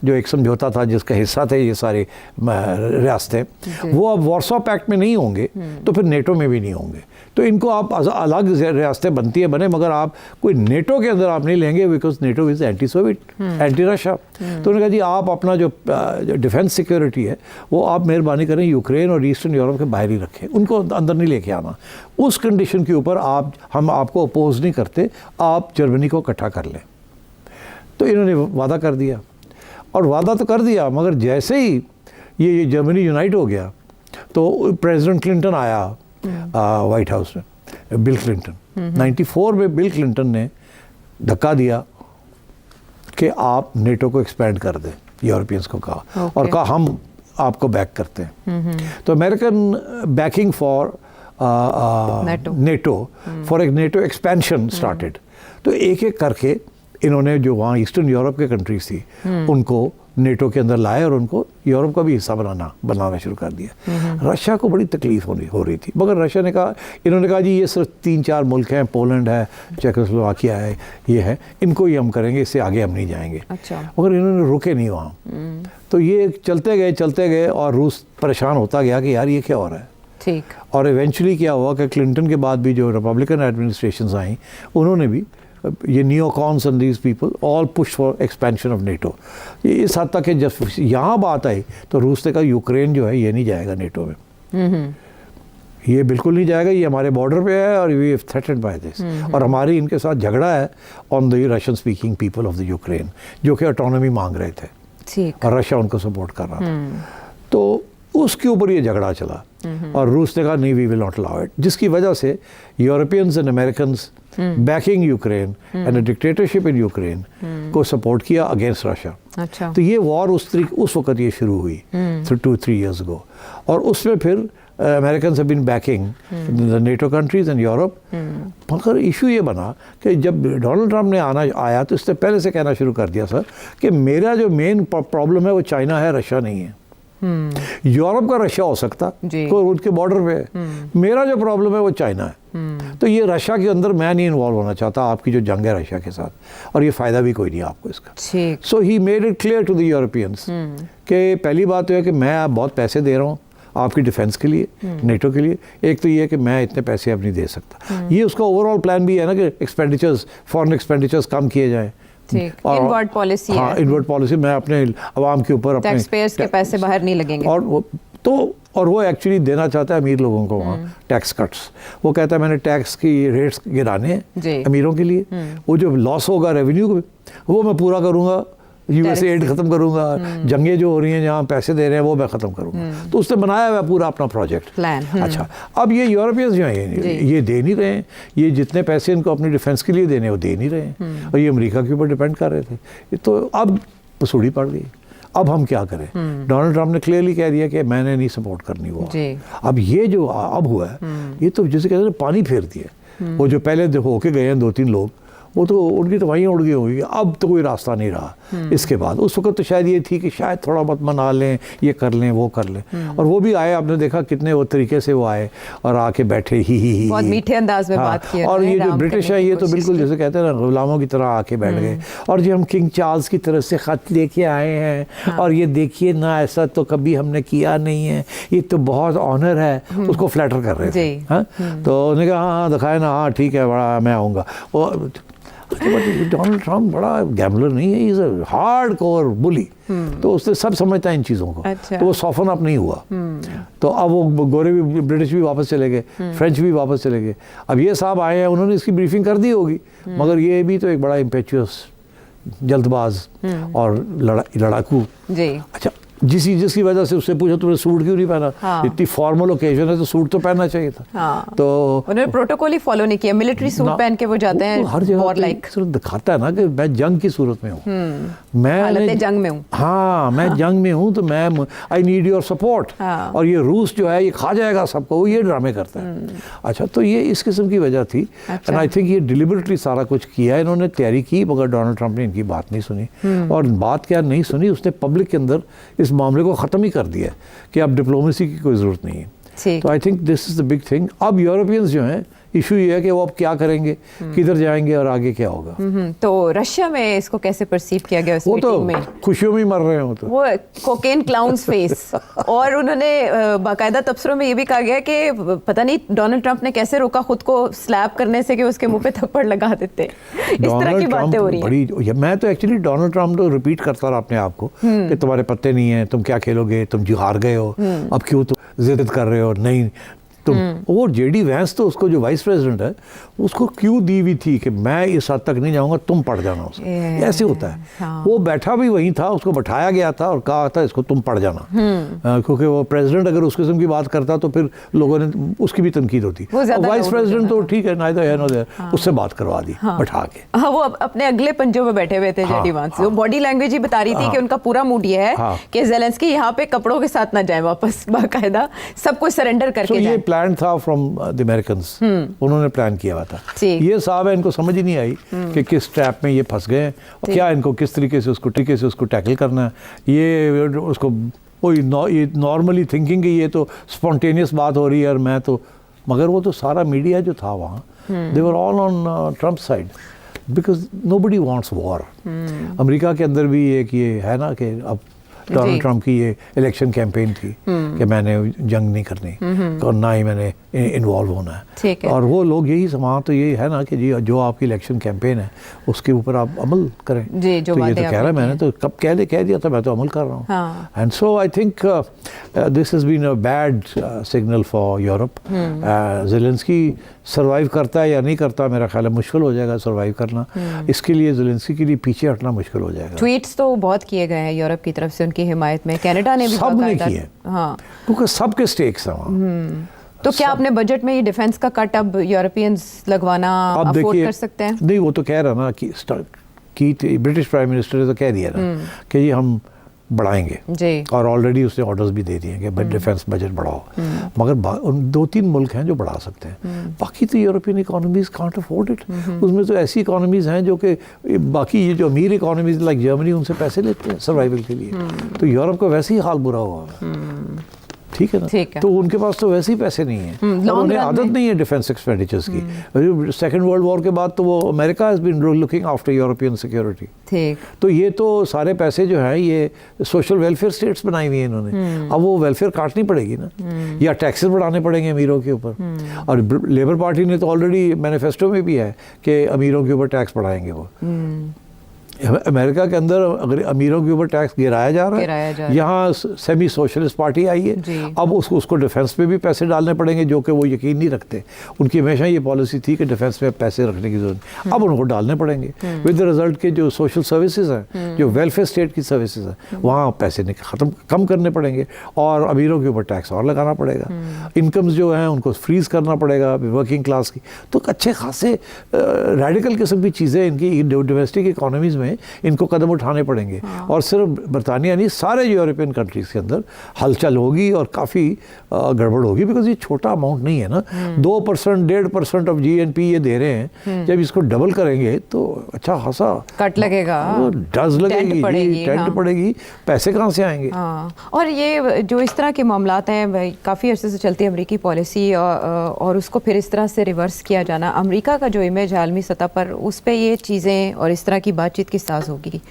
जो एक समझौता था जिसका हिस्सा थे ये सारे रियासतें, वो अब वार्सो पैक्ट में नहीं होंगे तो फिर नेटो में भी नहीं होंगे। तो इनको आप अलग रियासतें बनती है बने, मगर आप कोई नेटो के अंदर आप नहीं लेंगे, because NATO is anti Soviet, anti Russia. तो उन्होंने कहा जी आप अपना जो डिफेंस सिक्योरिटी है वो आप मेहरबानी करें यूक्रेन और ईस्टर्न यूरोप के बाहर ही रखें, उनको अंदर नहीं लेके आना। उस कंडीशन के ऊपर हम आपको अपोज नहीं करते, आप जर्मनी को इकट्ठा कर लें। तो इन्होंने वादा कर दिया, और वादा तो कर दिया, मगर जैसे ही ये जर्मनी यूनाइट हो गया तो प्रेसिडेंट क्लिंटन आया वाइट हाउस में, बिल क्लिंटन 94 में बिल क्लिंटन ने धक्का दिया कि आप नेटो को एक्सपेंड कर दें, यूरोपियंस को कहा, और कहा हम आपको बैक करते हैं। तो American banking for NATO for एक नेटो एक्सपेंशन स्टार्टेड। तो एक एक करके इन्होंने जो वहाँ ईस्टर्न यूरोप के कंट्रीज थी उनको नेटो के अंदर लाए और उनको यूरोप का भी हिस्सा बनाना शुरू कर दिया। रशिया को बड़ी तकलीफ हो रही थी, मगर रशिया ने कहा, इन्होंने कहा जी ये सिर्फ 3-4 मुल्क हैं, पोलैंड है, चेकोस्लोवाकिया है, ये है, इनको ही हम करेंगे, इससे आगे हम नहीं जाएंगे। मगर इन्होंने रुके नहीं वहाँ, तो ये चलते गए और रूस परेशान होता गया कि यार ये क्या हो रहा है। ठीक। और इवेंचुअली क्या हुआ कि क्लिंटन के बाद भी जो रिपब्लिकन एडमिनिस्ट्रेशंस आई उन्होंने भी ये neocons and these people all push for expansion of NATO. ये इस हद तक कि जब यहाँ बात आई तो रूस ने कहा यूक्रेन जो है ये नहीं जाएगा नेटो में। ये बिल्कुल नहीं जाएगा, ये हमारे बॉर्डर पे है और we have threatened by this. और हमारी इनके साथ झगड़ा है on the Russian speaking people of the Ukraine, जो कि ऑटोनॉमी मांग रहे थे ठीक। और रशिया उनको सपोर्ट कर रहा था। तो उसके ऊपर ये झगड़ा चला और रूस ने कहा नहीं, we will not allow it, जिसकी वजह से Europeans and Americans backing Ukraine and a dictatorship in Ukraine को सपोर्ट किया अगेंस्ट रशिया। अच्छा। तो ये वॉर उस वक्त ये शुरू हुई 2-3 years ago, और उसमें फिर American have been backing the NATO countries and Europe. मगर इशू ये बना कि जब डोनाल्ड ट्रम्प ने आया तो इससे पहले से कहना शुरू कर दिया सर कि मेरा जो मेन प्रॉब्लम है वो चाइना है, रशिया नहीं है। यूरोप का रशिया हो सकता तो उनके बॉर्डर पे है, मेरा जो प्रॉब्लम है वो चाइना है। तो ये रशिया के अंदर मैं नहीं इन्वॉल्व होना चाहता, आपकी जो जंग है रशिया के साथ, और ये फ़ायदा भी कोई नहीं आपको इसका। So he made it clear to the Europeans कि पहली बात तो है कि मैं आप बहुत पैसे दे रहा हूँ आपकी डिफेंस के लिए, नेटो के लिए। एक तो ये है कि मैं इतने पैसे अब नहीं दे सकता। ये उसका ओवरऑल प्लान भी है ना कि एक्सपेंडिचर्स, फॉरेन एक्सपेंडिचर्स कम किए जाएँ। इनवर्ड पॉलिसी है। हाँ, इनवर्ड पॉलिसी, मैं अपने आवाम के ऊपर अपने टैक्सपेयर्स के पैसे बाहर नहीं लगेंगे। और वो एक्चुअली देना चाहता है अमीर लोगों को वहाँ टैक्स कट्स। वो कहता है मैंने टैक्स की रेट्स गिराने हैं अमीरों के लिए, वो जो लॉस होगा रेवेन्यू वो मैं पूरा करूँगा, यूएस एड खत्म करूंगा, जंगें जो हो रही हैं जहाँ पैसे दे रहे हैं वो मैं खत्म करूंगा। तो उसने बनाया हुआ पूरा अपना प्रोजेक्ट प्लान। अच्छा, अब ये यूरोपियंस जो हैं ये दे नहीं रहे हैं, ये जितने पैसे इनको अपनी डिफेंस के लिए देने वो दे नहीं रहे हैं, और ये अमेरिका के ऊपर डिपेंड कर रहे थे। तो अब पसूड़ी पड़ गई, अब हम क्या करें? डोनाल्ड ट्रम्प ने क्लियरली कह दिया कि मैंने नहीं सपोर्ट करनी वो। अब ये जो अब हुआ है ये तो जैसे कहते हैं पानी फेर दिया। वो जो पहले होके गए हैं 2-3 लोग, वो तो उनकी तो वहीं उड़ गई होगी, अब तो कोई रास्ता नहीं रहा इसके बाद। उस वक्त तो शायद ये थी कि शायद थोड़ा बहुत मना लें, ये कर लें, वो कर लें, और वो भी आए, आपने देखा कितने वो तरीके से वो आए और आके बैठे ही बहुत मीठे अंदाज में बात की। और ये जो ब्रिटिश है ये तो बिल्कुल जैसे कहते हैं ना गुलामों की तरह आके बैठ गए, और जो हम किंग चार्ल्स की तरफ से खत लेके आए हैं और ये देखिए ना ऐसा तो कभी हमने किया नहीं है, ये तो बहुत ऑनर है, उसको फ्लैटर कर रहे थे। तो उन्होंने कहा हाँ दिखाए ना, हाँ ठीक है बड़ा मैं आऊँगा। डोनाल्ड ट्रम्प बड़ा गैम्बलर नहीं है, इज अ हार्ड कोर बुली। तो उसने सब समझता है इन चीज़ों को। तो वो सॉफन अप नहीं हुआ। तो अब वो गोरे भी, ब्रिटिश भी वापस चले गए, फ्रेंच भी वापस चले गए। अब ये साहब आए हैं, उन्होंने इसकी ब्रीफिंग कर दी होगी, मगर ये भी तो एक बड़ा इम्पेचुअस, जल्दबाज और लड़ाकू। अच्छा, जिसकी वजह से उससे पूछा तुमने सूट क्यों नहीं पहना? इतनी फॉर्मल ओकेजन है तो सूट तो पहनना चाहिए था। तो उन्होंने प्रोटोकॉल ही फॉलो नहीं किया, मिलिट्री सूट पहन के वो जाते हैं हर जगह। दिखाता है ना कि मैं जंग की सूरत में हूँ, मैं जंग में हूँ। हाँ, मैं जंग में हूँ, तो मैं आई नीड योर सपोर्ट। और ये रूस जो है ये खा जाएगा सबको, वो ये ड्रामे करता है। अच्छा, तो ये इस किस्म की वजह थी, एंड आई थिंक ये डिलिबरेटली सारा कुछ किया है इन्होंने, तैयारी की, मगर डोनाल्ड ट्रम्प ने इनकी बात नहीं सुनी। और बात क्या नहीं सुनी, उसने पब्लिक के अंदर इस मामले को ख़त्म ही कर दिया कि अब डिप्लोमेसी की कोई ज़रूरत नहीं है। तो आई think this is the big thing. अब यूरोपियंस जो हैं, इशू ये है कि वो अब क्या करेंगे, किधर जाएंगे और आगे क्या होगा। तो रशिया में इसको कैसे परसीव किया गया? वो तो खुशियों में मर रहे हो, तो वो कोकेन क्लाउन्स फेस। और उन्होंने बाकायदा तबसरों में ये भी कहा गया कि पता नहीं डोनाल्ड ट्रम्प ने कैसे रोका खुद को स्लैप करने से कि उसके मुंह पे थप्पड़ लगा देते। इस तरह की बातें हो रही हैं। मैं तो एक्चुअली डोनाल्ड ट्रम्प तो रिपीट करता रहा अपने आप को कि तुम्हारे पत्ते नहीं है, तुम क्या खेलोगे, तुम जी हार गए हो, अब क्यों तुम जिद कर रहे हो? नहीं, तो वो जेडी वैंस तो उसको जो वाइस प्रेसिडेंट है उसको क्यों दी हुई थी कि मैं इस हद तक नहीं जाऊंगा, तुम पढ़ जाना उसे। ऐसे होता है। वो बैठा भी वहीं था, उसको बैठाया गया था और कहा था इसको तुम पढ़ जाना, क्योंकि वो प्रेसिडेंट अगर उस किस्म की बात करता तो फिर लोगों ने उसकी भी तनकीद होती। वाइस प्रेसिडेंट तो ठीक है, नाइदर है नो देयर, उससे बात करवा दी बैठा के। हाँ, वो अपने अगले पंजों में बैठे हुए थे जेडी वैंस। बॉडी लैंग्वेज ही बता रही थी कि उनका पूरा मूड ये है कि ज़ेलेंस्की यहाँ पे कपड़ों के साथ ना जाए वापस, बाकायदा सब कुछ सरेंडर करके जाए। प्लान था फ्रॉम द अमेरिकन्स, उन्होंने प्लान किया हुआ था। ये साहब है, इनको समझ ही नहीं आई कि किस ट्रैप में ये फंस गए हैं और क्या इनको किस तरीके से उसको टैकल करना है। ये उसको ये नॉर्मली थिंकिंग कि ये तो स्पॉन्टेनियस बात हो रही है और मैं तो, मगर वो तो सारा मीडिया जो था वहाँ, they were all on Trump side because nobody wants war. America के अंदर भी एक ये है ना कि अब डोनाल्ड ट्रंप की ये इलेक्शन कैंपेन थी कि मैंने जंग नहीं करनी और ना ही मैंने इन्वॉल्व होना है। और वो लोग यही वहाँ तो ये है ना कि जी जो आपकी इलेक्शन कैंपेन है उसके ऊपर आप अमल करें। जी, जो तो ये तो कह रहा है, मैंने तो कब कह दिया था, मैं तो अमल कर रहा हूँ। And so I think this has been a bad signal for Europe. Zelensky survive करता है या नहीं करता, मेरा ख्याल है मुश्किल हो जाएगा सर्वाइव करना। इसके लिए ज़ेलेंस्की के लिए पीछे हटना मुश्किल हो जाएगा। ट्वीट्स तो बहुत किए गए हैं यूरोप की तरफ से उनकी हिमायत में, कनाडा ने भी सब ने किए। हाँ, क्योंकि सबके स्टेक्स हैं वहाँ। तो क्या अपने बजट में ये डिफेंस का कट अब यूरोपियंस लगवाना अफोर्ड कर सकते हैं? नहीं, वो तो कह रहा ना कि ब्रिटिश प्राइम मिनिस्टर ने तो कह दिया ना कि ये हम बढ़ाएंगे जी। और ऑलरेडी उसने ऑर्डर्स भी दे दिए हैं कि डिफेंस बजट बढ़ाओ। मगर 2-3 मुल्क हैं जो बढ़ा सकते हैं, बाकी तो European economies can't afford it. उसमें तो ऐसी इकोनॉमीज हैं जो कि बाकी ये जो अमीर इकोनॉमीज लाइक जर्मनी उनसे पैसे लेते हैं सर्वाइवल के लिए। तो यूरोप का वैसे ही हाल बुरा हुआ है, ठीक है ना। तो उनके पास तो वैसे ही पैसे नहीं है और उन्हें आदत नहीं है डिफेंस एक्सपेंडिचर्स की। सेकेंड वर्ल्ड वॉर के बाद तो वो America has been looking after European security. तो ये तो सारे पैसे जो हैं ये सोशल वेलफेयर स्टेट्स बनाई हुई हैं इन्होंने। अब वो वेलफेयर काटनी पड़ेगी ना, या टैक्सेस बढ़ाने पड़ेंगे अमीरों के ऊपर। और लेबर पार्टी ने तो ऑलरेडी मैनिफेस्टो में भी है कि अमीरों के ऊपर टैक्स बढ़ाएंगे वो। अमेरिका के अंदर अगर अमीरों के ऊपर टैक्स गिराया जा रहा है, यहाँ सेमी सोशलिस्ट पार्टी आई है, अब उसको डिफेंस पे भी पैसे डालने पड़ेंगे जो कि वो यकीन नहीं रखते। उनकी हमेशा ये पॉलिसी थी कि डिफेंस में पैसे रखने की जरूरत, अब उनको डालने पड़ेंगे विद द रिजल्ट के जो सोशल सर्विसेज हैं, जो वेलफेयर स्टेट की सर्विसेज हैं, वहाँ पैसे कम करने पड़ेंगे और अमीरों के ऊपर टैक्स और लगाना पड़ेगा। इनकम्स जो हैं उनको फ्रीज करना पड़ेगा वर्किंग क्लास की। तो अच्छे खासे रेडिकल किस्म की चीज़ें इनकी डोमेस्टिक इकोनॉमीज में इनको कदम उठाने पड़ेंगे। और सिर्फ बरतानिया नहीं, सारे यूरोपियन कंट्रीज के अंदर हलचल होगी और काफ़ी गड़बड़ होगी, बिकॉज ये छोटा अमाउंट नहीं है ना। 2%, 1.5% ऑफ GNP ये दे रहे हैं। जब इसको डबल करेंगे तो अच्छा खासा कट लगेगा, डज लगेगी, टेंट पड़ेगी, पैसे कहाँ से आएंगे। और ये जो इस तरह के मामलात हैं, काफ़ी अर्से से चलती है अमरीकी पॉलिसी और उसको फिर इस तरह से रिवर्स किया जाना, अमरीका का जो इमेज है आलमी सतह पर, उस पर ये चीज़ें और इस तरह की बातचीत किस तरह होगी?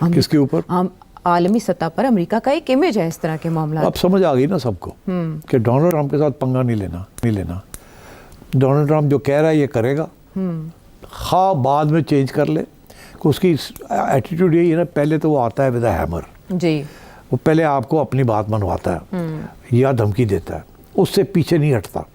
किसके ऊपर? आलमी सतह पर अमेरिका का एक इमेज है इस तरह के मामला। अब समझ आ गई ना सबको कि डोनाल्ड ट्रंप के साथ पंगा नहीं लेना। डोनाल्ड ट्रंप जो कह रहा है ये करेगा, खा बाद में चेंज कर ले। उसकी एटीट्यूड यही है ना, पहले तो वो आता है विद अ हैमर जी, वो पहले आपको अपनी बात मनवाता है या धमकी देता है, उससे पीछे नहीं हटता।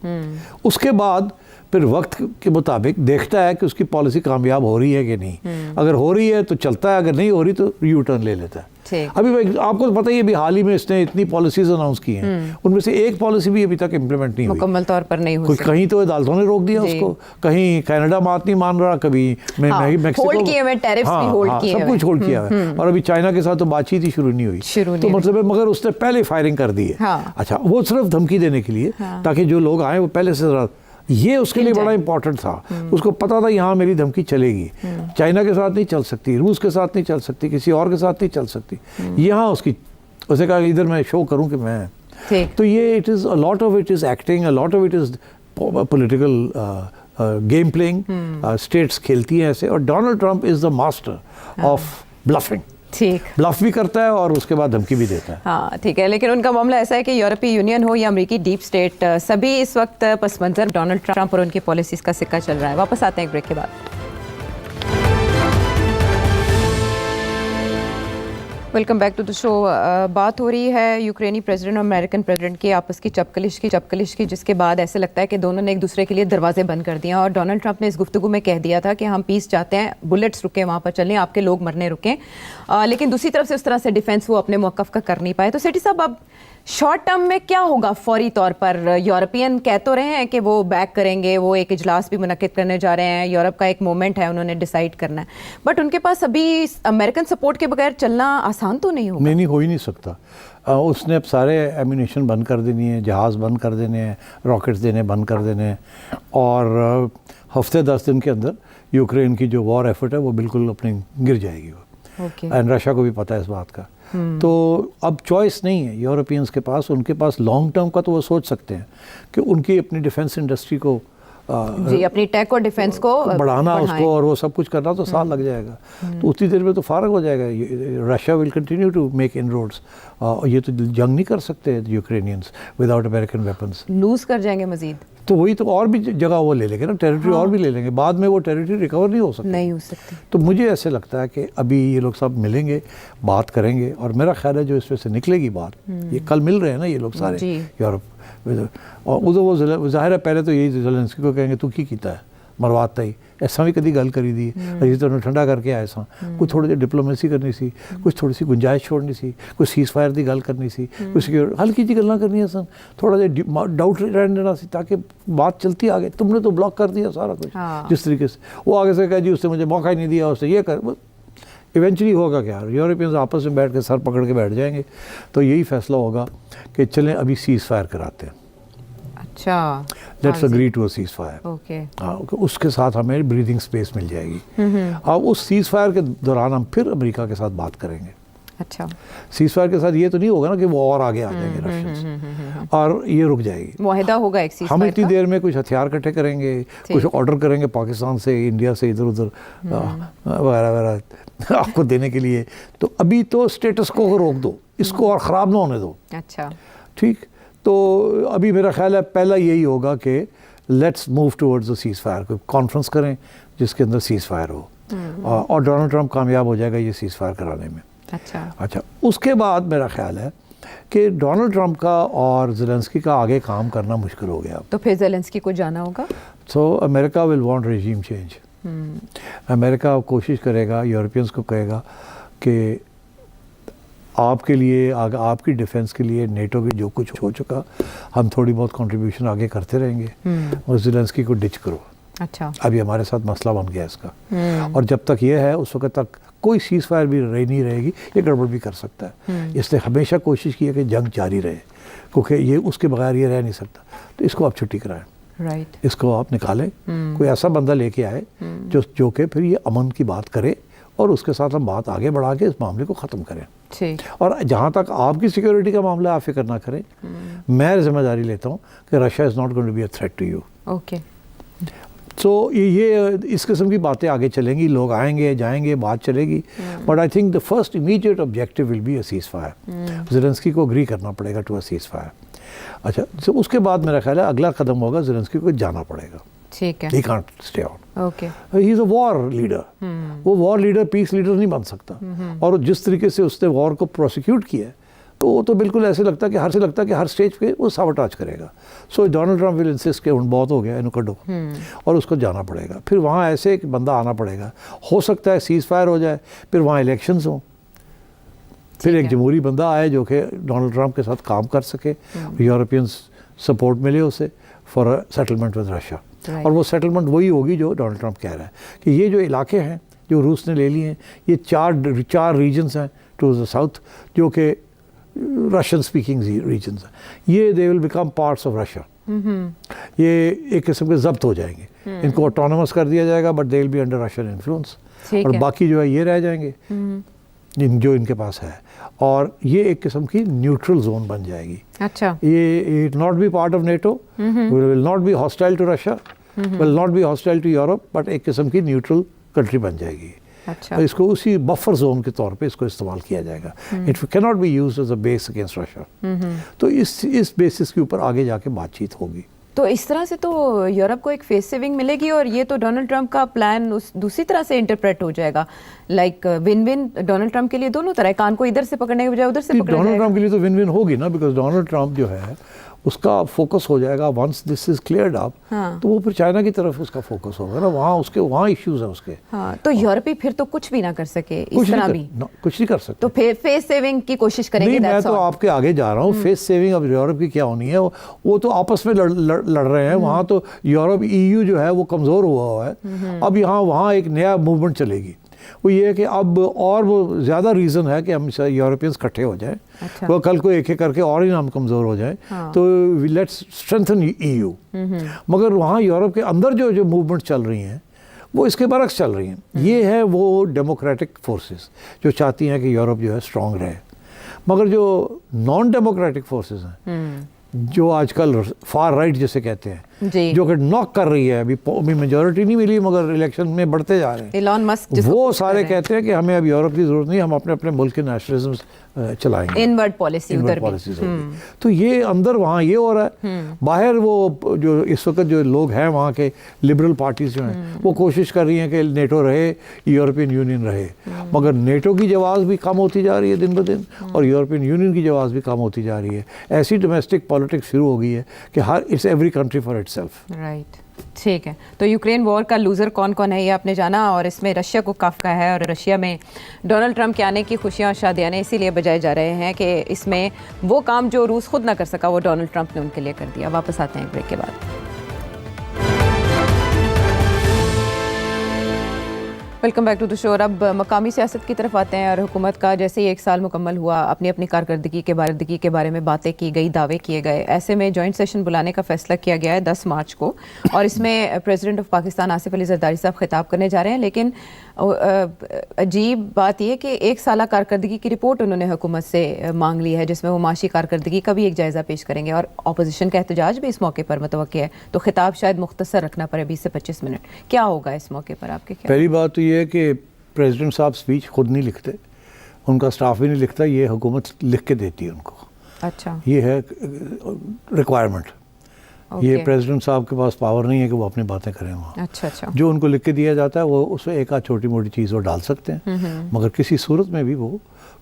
उसके बाद फिर वक्त के मुताबिक देखता है कि उसकी पॉलिसी कामयाब हो रही है कि नहीं। अगर हो रही है तो चलता है, अगर नहीं हो रही तो यू टर्न ले लेता है। अभी भाई आपको तो पता ही है, अभी हाल ही में इसने इतनी पॉलिसीज अनाउंस की हैं, उनमें से एक पॉलिसी भी अभी तक इम्प्लीमेंट नहीं हुई, मुकम्मल तौर पर नहीं हुई। कहीं तो अदालतों ने रोक दिया उसको, कहीं कनाडा बात नहीं मान रहा, कभी मैक्सिको सब कुछ होल्ड किया है। और अभी चाइना के साथ तो बातचीत ही शुरू नहीं हुई। तो मतलब मगर उसने पहले फायरिंग कर दी है। अच्छा, वो सिर्फ धमकी देने के लिए, ताकि जो लोग आए वो पहले से, ये उसके लिए बड़ा इंपॉर्टेंट था। उसको पता था यहाँ मेरी धमकी चलेगी, चाइना के साथ नहीं चल सकती, रूस के साथ नहीं चल सकती, किसी और के साथ नहीं चल सकती। यहाँ उसने कहा इधर मैं शो करूँ कि मैं, तो ये it is a lot of it is acting, a lot of it is political game playing. States खेलती हैं ऐसे, और Donald Trump is the master of bluffing. ठीक, ब्लफ भी करता है और उसके बाद धमकी भी देता है। हाँ ठीक है, लेकिन उनका मामला ऐसा है कि यूरोपीय यूनियन हो या अमेरिकी डीप स्टेट, सभी इस वक्त पस मंजर डोनाल्ड ट्रंप और उनकी पॉलिसीज का सिक्का चल रहा है। वापस आते हैं एक ब्रेक के बाद। Welcome back to the show. बात हो रही है यूक्रेनी प्रेसिडेंट और अमेरिकन प्रेसिडेंट की आपस की चपकलिश की, जिसके बाद ऐसे लगता है कि दोनों ने एक दूसरे के लिए दरवाजे बंद कर दिए। और डोनाल्ड ट्रंप ने इस गुफ्तगू में कह दिया था कि हम पीस चाहते हैं, बुलेट्स रुके वहाँ पर चलने, आपके लोग मरने रुके। लेकिन दूसरी तरफ से उस तरह से डिफेंस वो अपने मौक़िफ़ का कर नहीं पाए। तो सेठी साहब, अब शॉर्ट टर्म में क्या होगा फौरी तौर पर? यूरोपियन कह तो रहे हैं कि वो बैक करेंगे, वो एक इजलास भी मुनक्किद करने जा रहे हैं, यूरोप का एक मोमेंट है, उन्होंने डिसाइड करना है, बट उनके पास अभी अमेरिकन सपोर्ट के बगैर चलना आसान तो नहीं होगा। नहीं, हो ही नहीं सकता। उसने अब सारे एम्यूनेशन बंद कर देनी है, जहाज़ बंद कर देने हैं, रॉकेट्स देने बंद कर देने हैं, और हफ्ते 10 दिन के अंदर यूक्रेन की जो वॉर एफर्ट है वो बिल्कुल अपनी गिर जाएगी वो। एंड रशिया को भी पता है इस बात का। तो अब चॉइस नहीं है यूरोपियंस के पास। उनके पास लॉन्ग टर्म का तो वो सोच सकते हैं कि उनकी अपनी डिफेंस इंडस्ट्री को जी, अपनी टेक और डिफेंस को बढ़ाना उसको और वो सब कुछ करना तो साल लग जाएगा। तो उतनी देर में तो फारग हो जाएगा। Russia will continue to make inroads. ये तो जंग नहीं कर सकते Ukrainians without American weapons. Lose कर जाएंगे मजीद। तो वही तो और भी जगह वो ले लेंगे ना, टेरिटरी और भी ले लेंगे, बाद में वो टेरिटरी रिकवर नहीं हो सकती। नहीं हो सकती। तो मुझे ऐसे लगता है कि अभी ये लोग सब मिलेंगे, बात करेंगे, और मेरा ख्याल है जो इसमें से निकलेगी बात, ये कल मिल रहे हैं ना ये लोग सारे यूरोप, और उधर वो जाहिर है पहले तो यही ज़ेलेंस्की को कहेंगे तू की कीता है मरवाता ही ऐसा भी कभी गल करी दी अजी तो ठंडा करके आए सा, कुछ थोड़ी जी डिप्लोमेसी करनी सी, कुछ थोड़ी सी गुंजाइश छोड़नी सी, कुछ सीज़ फायर की गल करनी सी, कुछ हल्की जी गल्लां करनी सन, थोड़ा जिहा डाउट रहने देना सी ताकि बात चलती आगे। तुमने तो ब्लॉक कर दिया सारा कुछ। जिस तरीके से वो आगे से कहा जी उसने मुझे मौका ही नहीं दिया, उसने ये कर, इवेंचुअली होगा क्या, यूरोपियंस आपस में बैठ के सर पकड़ के बैठ जाएंगे। तो यही फैसला होगा कि चलें अभी सीज़ फायर कराते हैं। अच्छा, let's agree to a ceasefire. Okay, उसके साथ हमें ब्रीदिंग स्पेस मिल जाएगी। अब उस सीज़ फायर के दौरान हम फिर अमेरिका के साथ बात करेंगे। अच्छा, सीज़ फायर के साथ ये तो नहीं होगा ना कि वो और आगे आ जाएंगे रशियंस और ये रुक जाएगी, मुआहिदा होगा एक सीज़ हम फायर इतनी का। देर में कुछ हथियार इकट्ठे करेंगे, कुछ ऑर्डर करेंगे पाकिस्तान से, इंडिया से, इधर उधर वगैरह वगैरह आपको देने के लिए। तो अभी तो स्टेटस को रोक दो, इसको और ख़राब ना होने दो। अच्छा, ठीक। तो अभी मेरा ख्याल है पहला यही होगा कि let's move towards the seize fire, कोई कॉन्फ्रेंस करें जिसके अंदर सीज़ फायर हो, और डोनाल्ड ट्रंप कामयाब हो जाएगा ये सीज़ फायर कराने में। अच्छा, उसके बाद मेरा ख्याल है कि डोनाल्ड ट्रंप का और ज़ेलेंस्की का आगे काम करना मुश्किल हो गया। तो फिर ज़ेलेंस्की को जाना होगा। So America will want regime change. America कोशिश करेगा, यूरोपियंस को कहेगा कि आपके लिए, आपकी डिफेंस के लिए नेटो की जो कुछ हो चुका हम थोड़ी बहुत कंट्रीब्यूशन आगे करते रहेंगे, और ज़ेलेंस्की को डिच करो। अच्छा, अभी हमारे साथ मसला बन गया इसका, और जब तक ये है उस वक्त तक कोई सीज़ फायर भी नहीं रहेगी, ये गड़बड़ भी कर सकता है। इसने हमेशा कोशिश की है कि जंग जारी रहे, क्योंकि ये उसके बगैर ये रह नहीं सकता। तो इसको आप छुट्टी कराएं, राइट, इसको आप निकालें, कोई ऐसा बंदा लेके आए जो कि फिर ये अमन की बात करे, और उसके साथ हम बात आगे बढ़ा के इस मामले को ख़त्म करें। ठीक। और जहाँ तक आपकी सिक्योरिटी का मामला, आप फिक्र ना करें, मैं जिम्मेदारी लेता हूँ कि Russia is not going to be a threat to you. Okay. So ये इस किस्म की बातें आगे चलेंगी, लोग आएंगे जाएंगे, बात चलेगी, but I think the first immediate objective will be a seize fire. Zelensky को अग्री करना पड़ेगा टू अ सीज़ फायर। अच्छा, तो उसके बाद मेरा ख्याल है अगला कदम होगा ज़ेलेंस्की को जाना पड़ेगा। ठीक है, he can't stay on. Okay, he is a war leader. वो वॉर लीडर पीस लीडर नहीं बन सकता। और जिस तरीके से उसने वॉर को प्रोसिक्यूट किया, तो वो तो बिल्कुल ऐसे लगता है कि हर स्टेज पे वो सावटाज करेगा। सो डोनाल्ड ट्रंप विल इंसिस्ट के उन बहुत हो गया इनको कटो, और उसको जाना पड़ेगा। फिर वहाँ ऐसे एक बंदा आना पड़ेगा, हो सकता है सीज़ फायर हो जाए, फिर वहाँ इलेक्शंस हों, फिर एक जमहूरी बंदा आए जो कि डोनाल्ड ट्रंप के साथ काम कर सके, यूरोपियंस सपोर्ट मिले उसे for a settlement with Russia. और वो सेटलमेंट वही होगी जो डोनाल्ड ट्रंप कह रहा है कि ये जो इलाके हैं जो रूस ने ले लिए हैं, ये चार रीजन्स हैं टू द साउथ, जो कि रशियन स्पीकिंग रीजन्स हैं, ये they will become parts of Russia. ये एक किस्म के जब्त हो जाएंगे, इनको ऑटोनोमस कर दिया जाएगा, but they will be under Russian influence, और बाकी जो है ये रह जाएंगे जो इनके पास है, और ये एक किस्म की न्यूट्रल जोन बन जाएगी। अच्छा, ये it not be part of NATO, will not be hostile to Russia, will not be hostile to Europe, but एक किस्म की न्यूट्रल कंट्री बन जाएगी। अच्छा, तो इसको उसी बफर जोन के तौर पे इसको इस्तेमाल किया जाएगा। It can not be used as a base against Russia. तो इस बेसिस के ऊपर आगे जाके बातचीत होगी। तो इस तरह से तो यूरोप को एक फेस सेविंग मिलेगी, और ये तो डोनाल्ड ट्रंप का प्लान उस दूसरी तरह से इंटरप्रेट हो जाएगा, like win win Donald Trump के लिए दोनों तरह, कान को इधर से पकड़ने के बजाय उधर से पकड़ा डोनाल्ड ट्रंप के लिए तो विन विन होगी ना, बिकॉज डोनाल्ड ट्रंप जो है उसका फोकस हो जाएगा once this is cleared up, तो वो फिर चाइना की तरफ उसका फोकस होगा ना, वहाँ इश्यूज है उसके। हाँ, तो यूरोपी फिर तो कुछ भी ना कर सके इस तरह भी, कुछ नहीं कर सकते। तो फिर फेस सेविंग की कोशिश करेंगे। नहीं, मैं तो आपके आगे जा रहा हूँ। फेस सेविंग अब यूरोप की क्या होनी है, वो तो आपस में लड़ रहे हैं। वहाँ तो यूरोप EU जो है वो कमज़ोर हुआ है। अब वहाँ एक नया मूवमेंट चलेगी, वो ये है कि अब और वो ज़्यादा रीज़न है कि हम यूरोपियंस इकट्ठे हो जाएं। अच्छा। वो कल को एक करके और ही हम कमज़ोर हो जाएं। हाँ। तो लेट्स स्ट्रेंथन EU। मगर वहाँ यूरोप के अंदर जो मूवमेंट चल रही हैं वो इसके बरक्स चल रही हैं। ये है वो डेमोक्रेटिक फोर्सेस जो चाहती हैं कि यूरोप जो है स्ट्रॉन्ग रहे, मगर जो नॉन डेमोक्रेटिक फोर्सेस हैं जो आजकल फार राइट जिसे कहते हैं, जी। जो कि नॉक कर रही है। अभी मेजोरिटी नहीं मिली मगर इलेक्शन में बढ़ते जा रहे हैं। एलॉन मस्क वो सारे कहते हैं कि हमें अब यूरोप की जरूरत नहीं, हम अपने अपने मुल्क के नेशनलिज्म चलाएंगे, इनवर्ड पॉलिसी उधर पॉलिसीज होगी। तो ये अंदर वहाँ ये हो रहा है। बाहर वो जो इस वक्त जो लोग हैं वहाँ के लिबरल पार्टीज जो हैं वो कोशिश कर रही हैं कि नेटो रहे, यूरोपियन यूनियन रहे, मगर नेटो की आवाज़ भी कम होती जा रही है दिन ब दिन और यूरोपियन यूनियन की आवाज़ भी कम होती जा रही है। ऐसी डोमेस्टिक पॉलिटिक्स शुरू हो गई है कि हर it's every country for itself. Right, ठीक है। तो यूक्रेन वॉर का लूज़र कौन कौन है ये आपने जाना, और इसमें रशिया को काफ़का है और रशिया में डोनाल्ड ट्रंप के आने की खुशियां और शादियां इसीलिए बजाए जा रहे हैं कि इसमें वो काम जो रूस खुद ना कर सका वो डोनाल्ड ट्रंप ने उनके लिए कर दिया। वापस आते हैं ब्रेक के बाद। Welcome back to the show. अब मकामी सियासत की तरफ आते हैं और हुकूमत का जैसे ही 1 साल मुकम्मल हुआ, अपनी अपनी कारकर्दगी के बारे में बातें की गई, दावे किए गए। ऐसे में जॉइंट सेशन बुलाने का फैसला किया गया है 10 मार्च को और इसमें प्रेसिडेंट ऑफ पाकिस्तान आसिफ अली जरदारी साहब खिताब करने जा रहे हैं। लेकिन अजीब बात यह कि 1 साल कारकर्दगी की रिपोर्ट उन्होंने हुकूमत से मांग ली है जिसमें वो माशी कारकर्दगी का भी एक जायज़ा पेश करेंगे और अपोजिशन का एहतजाज भी इस मौके पर मुतवक्की है। तो खिताब शायद मुख्तसर रखना पड़े, 20 से 25 मिनट। क्या होगा इस मौके पर आपके ख्याल? पहली बात तो ये है कि प्रेसिडेंट साहब स्पीच खुद नहीं लिखते, उनका स्टाफ भी नहीं लिखता, ये हुकूमत लिख के देती है उनको। अच्छा, ये है रिक्वायरमेंट। ये प्रेसिडेंट साहब के पास पावर नहीं है कि वो अपनी बातें करें वहाँ। अच्छा। जो उनको लिख के दिया जाता है वो उसमें एक आध छोटी मोटी चीज़ वो डाल सकते हैं, मगर किसी सूरत में भी वो,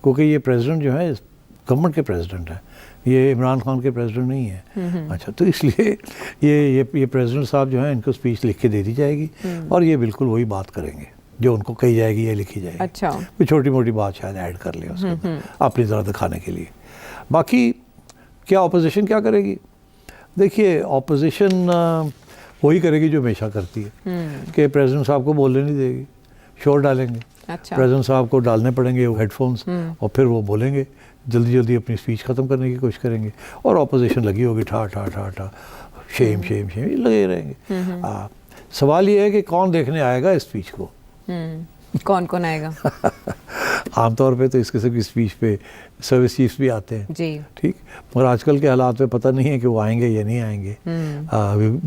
क्योंकि ये प्रेसिडेंट जो है गवर्नमेंट के प्रेसिडेंट है, ये इमरान खान के प्रेसिडेंट नहीं है। अच्छा, तो इसलिए ये प्रेसिडेंट साहब जो है इनको स्पीच लिख के दे दी जाएगी और ये बिल्कुल वही बात करेंगे जो उनको कही जाएगी या लिखी जाएगी। अच्छा, कोई छोटी मोटी बात शायद ऐड कर ले उसमें अपनी तरह दिखाने के लिए। बाकी क्या ऑपोजिशन क्या करेगी? देखिए, ऑपोजिशन वही करेगी जो हमेशा करती है कि प्रेसिडेंट साहब को बोलने नहीं देगी, शोर डालेंगे। अच्छा, प्रेसिडेंट साहब को डालने पड़ेंगे वो हेडफोन्स और फिर वो बोलेंगे, जल्दी जल्दी अपनी स्पीच ख़त्म करने की कोशिश करेंगे और ऑपोजिशन लगी होगी ठा ठा ठा ठा, शेम शेम शेम, लगे रहेंगे। सवाल ये है कि कौन देखने आएगा इस स्पीच को? कौन कौन आएगा? आमतौर पे तो इस किस्म की स्पीच पे सर्विस चीफ्स भी आते हैं जी, ठीक, मगर आजकल के हालात में पता नहीं है कि वो आएंगे या नहीं आएंगे।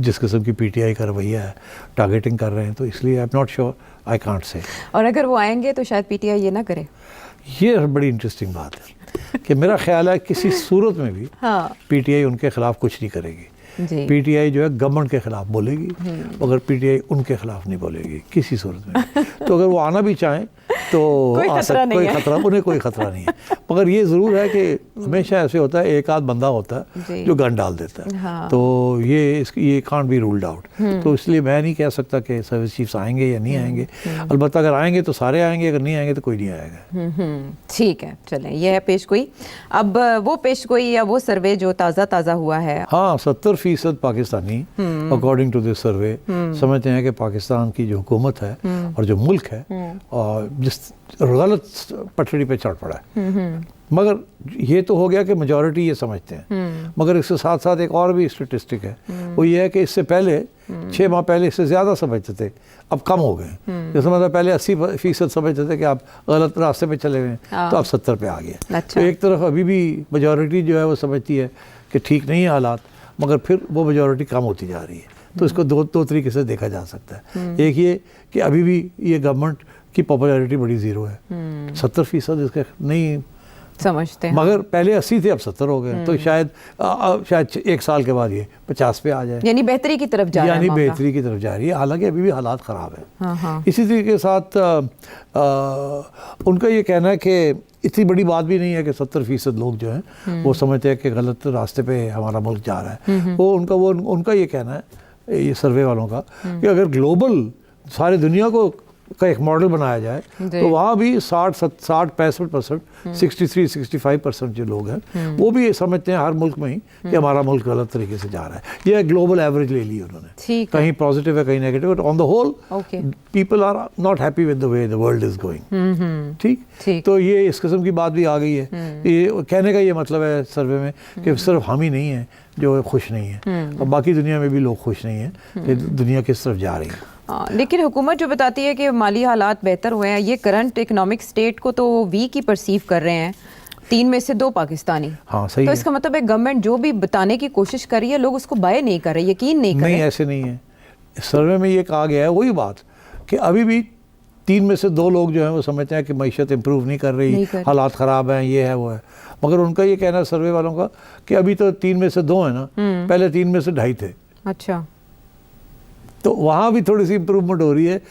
जिस किस्म की पीटीआई का रवैया है, टारगेटिंग कर रहे हैं, तो इसलिए I am not sure, I can't say. और अगर वो आएंगे तो शायद पीटीआई ये ना करे। ये बड़ी इंटरेस्टिंग बात है कि मेरा ख्याल है किसी सूरत में भी पीटीआई उनके खिलाफ कुछ नहीं करेगी। पीटीआई जो है गवर्नमेंट के खिलाफ बोलेगी, मगर पीटीआई उनके खिलाफ नहीं बोलेगी किसी सूरत में। तो अगर वो आना भी चाहें तो कोई खतरा, उन्हें कोई खतरा नहीं है, मगर ये ज़रूर है कि हमेशा ऐसे होता है एक आध बंदा होता है जो गन डाल देता है। हाँ। तो ये कांट बी रूल्ड आउट। तो इसलिए मैं नहीं कह सकता कि सर्विस चीफ्स आएंगे या नहीं आएंगे। अलबत्ता अगर आएंगे तो सारे आएंगे, अगर नहीं आएंगे तो कोई नहीं आएगा। ठीक है, चलें, यह है पेशगोई। अब वो पेशगोई या वो सर्वे जो ताज़ा हुआ है, हाँ, 70% Pakistani according to this survey समझते हैं कि पाकिस्तान की जो हुकूमत है और जो मुल्क है और जिस गलत पटड़ी पे चढ़ पड़ा है। मगर ये तो हो गया कि मेजॉरिटी ये समझते हैं, मगर इसके साथ साथ एक और भी स्टेटिस्टिक है, वो ये है कि इससे पहले 6 माह पहले इससे ज़्यादा समझते थे, अब कम हो गए। जैसे मतलब पहले 80% समझते थे कि आप गलत रास्ते पे चले हुए हैं, तो अब 70 पे आ गए। अच्छा। तो एक तरफ अभी भी मेजॉरिटी जो है वो समझती है कि ठीक नहीं है हालात, मगर फिर वो मेजॉरिटी कम होती जा रही है। तो इसको दो तरीके से देखा जा सकता है। एक ये कि अभी भी ये गवर्नमेंट की पॉपुलैरिटी बड़ी ज़ीरो है, 70% इसके नहीं समझते, मगर पहले 80 थे, अब 70 हो गए। तो शायद 1 साल के बाद ये 50 पे आ जाए, यानी बेहतरी की तरफ जा रहा है, यानी बेहतरी की तरफ जा रही है। हालांकि अभी भी हालात ख़राब है। हाँ। इसी तरीके के साथ उनका ये कहना है कि इतनी बड़ी बात भी नहीं है कि 70% लोग जो हैं वो समझते हैं कि गलत रास्ते पे हमारा मुल्क जा रहा है। वो उनका ये कहना है, ये सर्वे वालों का, कि अगर ग्लोबल सारी दुनिया का एक मॉडल बनाया जाए तो वहाँ भी 60-65%, 63-65% जो लोग हैं वो भी ये समझते हैं हर मुल्क में ही कि हमारा मुल्क गलत तरीके से जा रहा है। यह ग्लोबल एवरेज ले ली उन्होंने, कहीं पॉजिटिव है कहीं negative, but on the whole people are not happy with the way the world is going. ठीक, तो ये इस किस्म की बात भी आ गई है। ये कहने का ये मतलब है सर्वे में कि सिर्फ हम ही नहीं हैं जो खुश नहीं है, और बाकी दुनिया में भी लोग खुश नहीं हैं कि दुनिया किस तरफ जा रही है। लेकिन हुकूमत जो बताती है कि माली हालात बेहतर हुए हैं, ये करंट इकोनॉमिक स्टेट को तो वीक ही परसीव कर रहे हैं। 3 में से 2 पाकिस्तानी। हाँ सही तो है। इसका मतलब है गवर्नमेंट जो भी बताने की कोशिश कर रही है लोग उसको बाय नहीं कर रहे, यकीन नहीं कर रहे। नहीं, ऐसे नहीं है। सर्वे में ये कहा गया है वही बात कि अभी भी 3 में से 2 लोग जो हैं वो समझते हैं कि मईशत इम्प्रूव नहीं कर रही, हालात ख़राब हैं, ये है वो है। मगर उनका ये कहना है सर्वे वालों का कि अभी तो 3 में से 2 है ना, पहले 3 में से 2.5 थे। अच्छा, तो वहाँ भी थोड़ी सी इम्प्रूवमेंट हो रही है।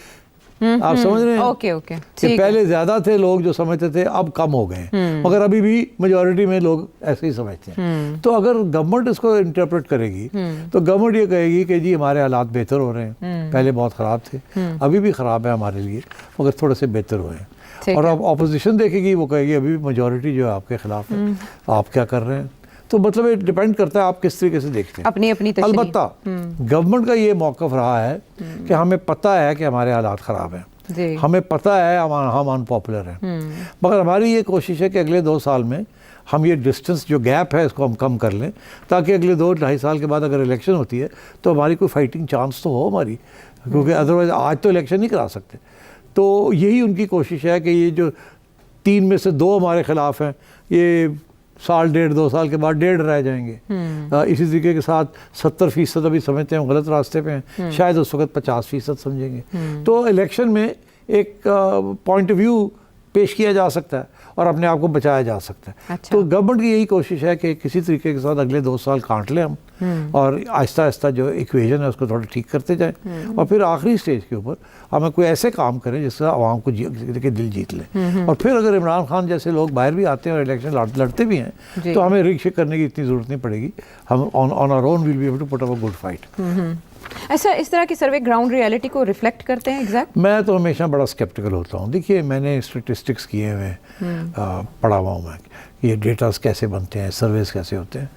आप समझ रहे हैं? ओके ओके, कि पहले ज़्यादा थे लोग जो समझते थे, अब कम हो गए हैं, मगर अभी भी मेजॉरिटी में लोग ऐसे ही समझते हैं। तो अगर गवर्नमेंट इसको इंटरप्रेट करेगी तो गवर्नमेंट ये कहेगी कि जी हमारे हालात बेहतर हो रहे हैं, पहले बहुत ख़राब थे, अभी भी ख़राब है हमारे लिए, मगर थोड़े से बेहतर हुए हैं। और अब अपोजिशन देखेगी, वो कहेगी अभी भी मेजॉरिटी जो है आपके ख़िलाफ़ है, आप क्या कर रहे हैं। तो मतलब ये डिपेंड करता है आप किस तरीके से देखते हैं, अपनी अपनी तशरीह। अलबत्ता गवर्नमेंट का ये मौक़िफ़ रहा है कि हमें पता है कि हमारे हालात ख़राब हैं, हमें पता है हम अनपॉपुलर हैं, मगर हमारी ये कोशिश है कि अगले 2 साल में हम ये डिस्टेंस जो गैप है इसको हम कम कर लें, ताकि अगले 2-2.5 साल के बाद अगर इलेक्शन होती है तो हमारी कोई फाइटिंग चांस तो हो हमारी, क्योंकि अदरवाइज़ आज तो इलेक्शन नहीं करा सकते। तो यही उनकी कोशिश है कि ये जो 3 में से 2 हमारे ख़िलाफ़ हैं, ये साल 1.5-2 साल के बाद 1.5 रह जाएंगे। इसी तरीके के साथ 70% अभी समझते हैं गलत रास्ते पे हैं, शायद उस वक्त 50% समझेंगे। तो इलेक्शन में एक पॉइंट ऑफ व्यू पेश किया जा सकता है और अपने आप को बचाया जा सकता है। अच्छा। तो गवर्नमेंट की यही कोशिश है कि किसी तरीके के साथ अगले 2 साल काट लें हम, और आहिस्ता आहिस्ता जो इक्वेशन है उसको थोड़ा ठीक करते जाएं, और फिर आखिरी स्टेज के ऊपर हमें कोई ऐसे काम करें जिससे आवाम को के दिल जीत लें। और फिर अगर इमरान खान जैसे लोग बाहर भी आते हैं और इलेक्शन लड़ते भी हैं तो हमें रिक्शे करने की इतनी ज़रूरत नहीं पड़ेगी, हम on our own will be able to put up a good fight. ऐसा इस तरह के सर्वे ग्राउंड रियलिटी को रिफ्लेक्ट करते हैं एग्जैक्ट? मैं तो हमेशा बड़ा स्केप्टिकल होता हूँ। देखिए मैंने स्टेटिस्टिक्स किए हुए पढ़ा हुआ हूँ मैं, ये डेटास कैसे बनते हैं, सर्वेस कैसे होते हैं,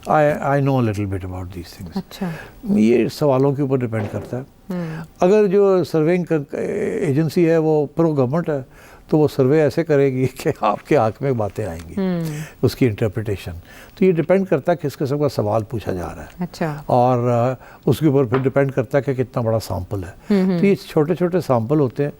I know little bit about these things. अच्छा, ये सवालों के ऊपर डिपेंड करता है। अगर जो सर्वेइंग एजेंसी है वो प्रो गवर्नमेंट है तो वो सर्वे ऐसे करेगी कि आपके हक में बातें आएंगी, उसकी इंटरप्रिटेशन। तो ये डिपेंड करता है किस किस्म का सवाल पूछा जा रहा है। अच्छा। और उसके ऊपर फिर डिपेंड करता है कि कितना बड़ा सैंपल है। तो ये छोटे छोटे सैंपल होते हैं।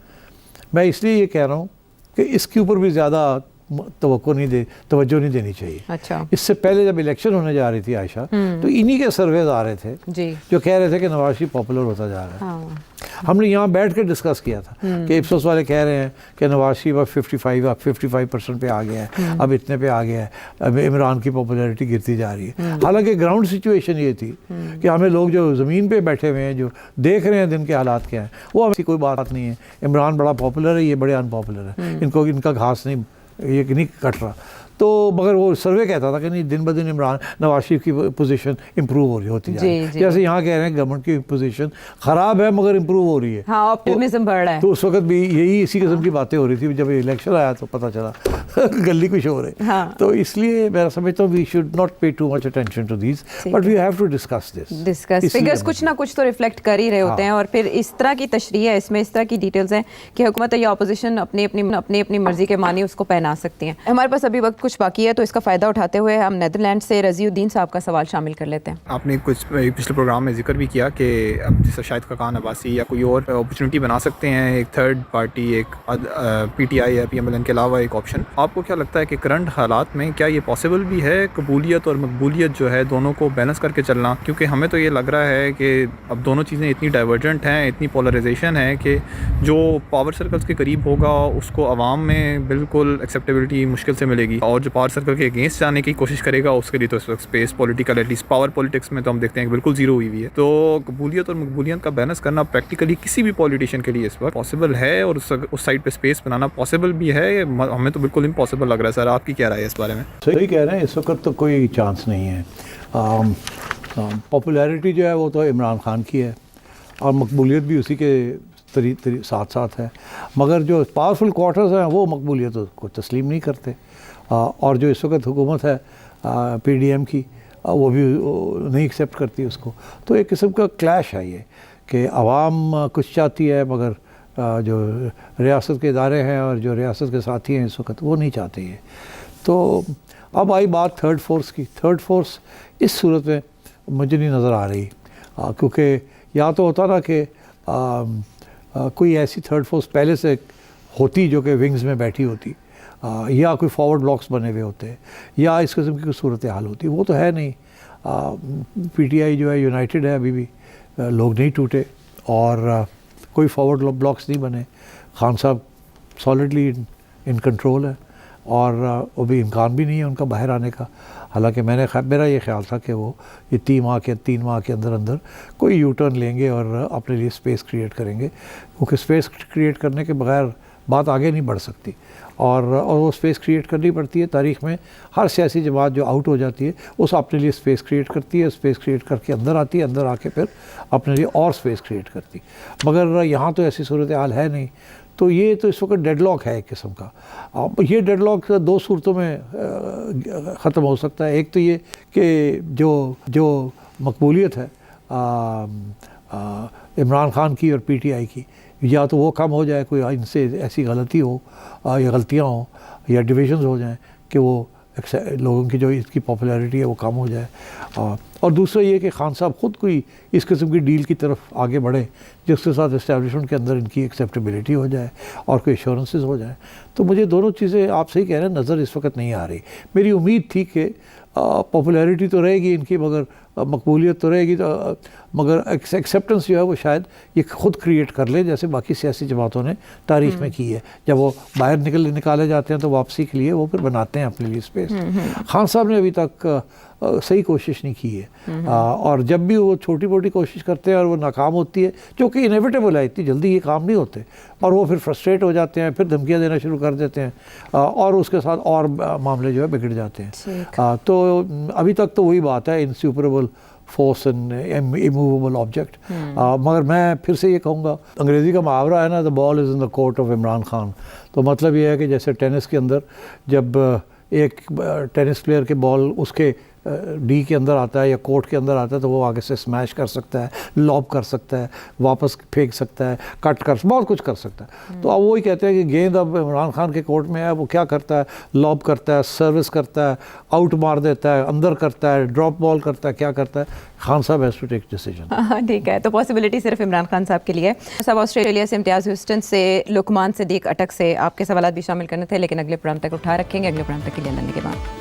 मैं इसलिए ये कह रहा हूँ कि इसके ऊपर भी ज़्यादा तवज्जो नहीं देनी चाहिए। अच्छा। इससे पहले जब इलेक्शन होने जा रही थी आयशा, तो इन्हीं के सर्वेज आ रहे थे जी, जो कह रहे थे कि नवाज शरीफ पॉपुलर होता जा रहा है। हाँ। हमने यहाँ बैठ कर डिस्कस किया था कि इप्सोस वाले कह रहे हैं कि नवाज शरीफ अब 55% पे आ गया है, अब इतने पे आ गया है, अब इमरान की पॉपुलैरिटी गिरती जा रही है। हालांकि ग्राउंड सिचुएशन ये थी कि हमें लोग जो ज़मीन पे बैठे हुए हैं, जो देख रहे हैं दिन के हालात क्या हैं, वो हमें कोई बात नहीं है। इमरान बड़ा पॉपुलर है, ये बड़े अनपॉपुलर है, इनको इनका घास नहीं, ये नहीं कट रहा। तो मगर वो सर्वे कहता था कि नहीं, दिन ब दिन इमरान नवाज शरीफ की पोजीशन इंप्रूव हो रही होती जा रही है। जैसे यहाँ कह रहे हैं गवर्नमेंट की पोजीशन ख़राब है मगर इंप्रूव हो रही है। हाँ, ऑप्टिमिज्म बढ़ रहा है। तो उस वक्त भी यही इसी किस्म की बातें हो रही थी। जब इलेक्शन आया तो पता चला गली कुछ हो रही। हाँ। तो इसलिए मैं समझता हूँ we should not pay too much attention to these, but we have to discuss figures कुछ ना कुछ तो रिफ्लेक्ट कर ही रहे होते हैं। और फिर इस तरह की तशरीह है, इसमें इस तरह की डिटेल्स हैं कि हुकूमत या अपोजिशन अपनी अपनी मर्जी के मानी उसको पहना सकती हैं। हमारे पास अभी वक्त कुछ बाकी है, तो इसका फ़ायदा उठाते हुए हम नेदरलैंड से रज़ीउद्दीन साहब का सवाल शामिल कर लेते हैं। आपने कुछ पिछले प्रोग्राम में जिक्र भी किया कि अब जैसे शाहिद खाकान अब्बासी या कोई और अपॉर्चुनिटी बना सकते हैं, एक थर्ड पार्टी, एक PTI या PMLN के अलावा एक ऑप्शन। आपको क्या लगता है कि करंट हालात में क्या ये पॉसिबल भी है, कबूलियत और मकबूलियत जो है दोनों को बैलेंस करके चलना? क्योंकि हमें तो ये लग रहा है कि अब दोनों चीज़ें इतनी डाइवर्जेंट हैं, इतनी पोलराइजेशन है कि जो पावर सर्कल्स के करीब होगा उसको आवाम में बिल्कुल एक्सेप्टेबिलिटी मुश्किल से मिलेगी, और जो पावर सर्कल के अगेंस्ट जाने की कोशिश करेगा उसके लिए तो इस वक्त space political, at least power politics में तो हम देखते हैं कि बिल्कुल जीरो हुई हुई है। तो कबूलियत और मकबूलियत का बैलेंस करना प्रैक्टिकली किसी भी पॉलिटिशियन के लिए इस वक्त पॉसिबल है, और उस साइड पे स्पेस बनाना पॉसिबल भी है? हमें तो बिल्कुल इम्पॉसिबल लग रहा है। सर आपकी क्या राय है इस बारे में? सही कह रहे हैं, इस वक्त तो कोई चांस नहीं है। पॉपुलैरिटी जो है वो तो इमरान खान की है और मकबूलियत भी उसी के साथ साथ है, मगर जो पावरफुल क्वार्टर्स हैं वो मकबूलियत को तस्लीम नहीं करते। और जो इस वक्त हुकूमत है PDM की, वो भी नहीं एक्सेप्ट करती उसको। तो एक किस्म का क्लैश है ये कि आवाम कुछ चाहती है मगर जो रियासत के इदारे हैं और जो रियासत के साथी हैं इस वक्त वो नहीं चाहते ये। तो अब आई बात थर्ड फोर्स की। थर्ड फोर्स इस सूरत में मुझे नहीं नज़र आ रही, क्योंकि या तो होता ना कि कोई ऐसी थर्ड फोर्स पहले से होती जो कि विंग्स में बैठी होती, या कोई फॉरवर्ड ब्लॉक्स बने हुए होते या इस किस्म की कोई सूरत हाल होती, वो तो है नहीं। पीटीआई जो है यूनाइटेड है अभी भी, लोग नहीं टूटे और कोई फॉरवर्ड ब्लॉक्स नहीं बने। खान साहब सॉलिडली इन कंट्रोल है और अभी इम्कान भी नहीं है उनका बाहर आने का। हालांकि मेरा ये ख्याल था कि वो ये 3 माह के अंदर अंदर कोई यू टर्न लेंगे और अपने लिए स्पेस क्रिएट करेंगे, क्योंकि स्पेस क्रिएट करने के बगैर बात आगे नहीं बढ़ सकती और वो स्पेस क्रिएट करनी पड़ती है। तारीख़ में हर सियासी जमात जो आउट हो जाती है उस अपने लिए स्पेस क्रिएट करती है, स्पेस क्रिएट करके अंदर आती है, अंदर आके फिर अपने लिए और स्पेस क्रिएट करती। मगर यहाँ तो ऐसी सूरत हाल है नहीं, तो ये तो इस वक्त डेडलॉक है एक किस्म का। अब ये डेडलॉक 2 सूरतों में ख़त्म हो सकता है। एक तो ये कि जो मकबूलियत है इमरान खान की और पीटीआई की, या तो वो कम हो जाए, कोई इनसे ऐसी गलती हो या गलतियाँ हो या डिविजन्स हो जाएं कि वो लोगों की जो इसकी पॉपुलैरिटी है वो कम हो जाए। और दूसरा ये कि खान साहब ख़ुद कोई इस किस्म की डील की तरफ आगे बढ़े जिसके साथ इस्टेब्लिशमेंट के अंदर इनकी एक्सेप्टेबिलिटी हो जाए और कोई एश्योरेंसेस हो जाए। तो मुझे दोनों चीज़ें आप सही कह रहे हैं नज़र इस वक्त नहीं आ रही। मेरी उम्मीद थी कि पॉपुलैरिटी तो रहेगी इनकी, मगर मकबूलियत तो रहेगी, तो मगर एक्सेप्टेंस जो है वो शायद ये ख़ुद क्रिएट कर ले, जैसे बाकी सियासी जमातों ने तारीख़ में की है। जब वो बाहर निकाले जाते हैं तो वापसी के लिए वो फिर बनाते हैं अपने लिए स्पेस। खान साहब ने अभी तक सही कोशिश नहीं की है और जब भी वो छोटी मोटी कोशिश करते हैं और वो नाकाम होती है, जो कि इनेविटेबल है, इतनी जल्दी ये काम नहीं होते, और वो फिर फ्रस्ट्रेट हो जाते हैं, फिर धमकियाँ देना शुरू कर देते हैं और उसके साथ और मामले जो है बिगड़ जाते हैं। तो अभी तक तो वही बात है, इनस्यूपरेबल फोर्स एंड इमूवेबल ऑब्जेक्ट। मगर मैं फिर से ये कहूँगा, अंग्रेज़ी का मुहावरा है ना, the ball is in the court of Imran Khan. तो मतलब ये है कि जैसे टेनिस के अंदर जब एक टेनिस प्लेयर के बॉल उसके डी के अंदर आता है या कोर्ट के अंदर आता है तो वो आगे से स्मैश कर सकता है, लॉब कर सकता है, वापस फेंक सकता है, कट कर, बहुत कुछ कर सकता है। तो अब वही कहते हैं कि गेंद अब इमरान खान के कोर्ट में है, वो क्या करता है, लॉब करता है, सर्विस करता है, आउट मार देता है, अंदर करता है, ड्रॉप बॉल करता है, क्या करता है, खान साहब हैज़ टू टेक डिसीजन। ठीक है, तो पॉसिबिलिटी सिर्फ इमरान खान साहब के लिए। सब ऑस्ट्रेलिया से इम्तियाज़ ह्यूस्टन से लुकमान सिद्दीक अटक से आपके सवाल भी शामिल करने थे, लेकिन अगले प्रोग्राम तक उठा रखेंगे। अगले प्रोग्राम तक के लिए के बाद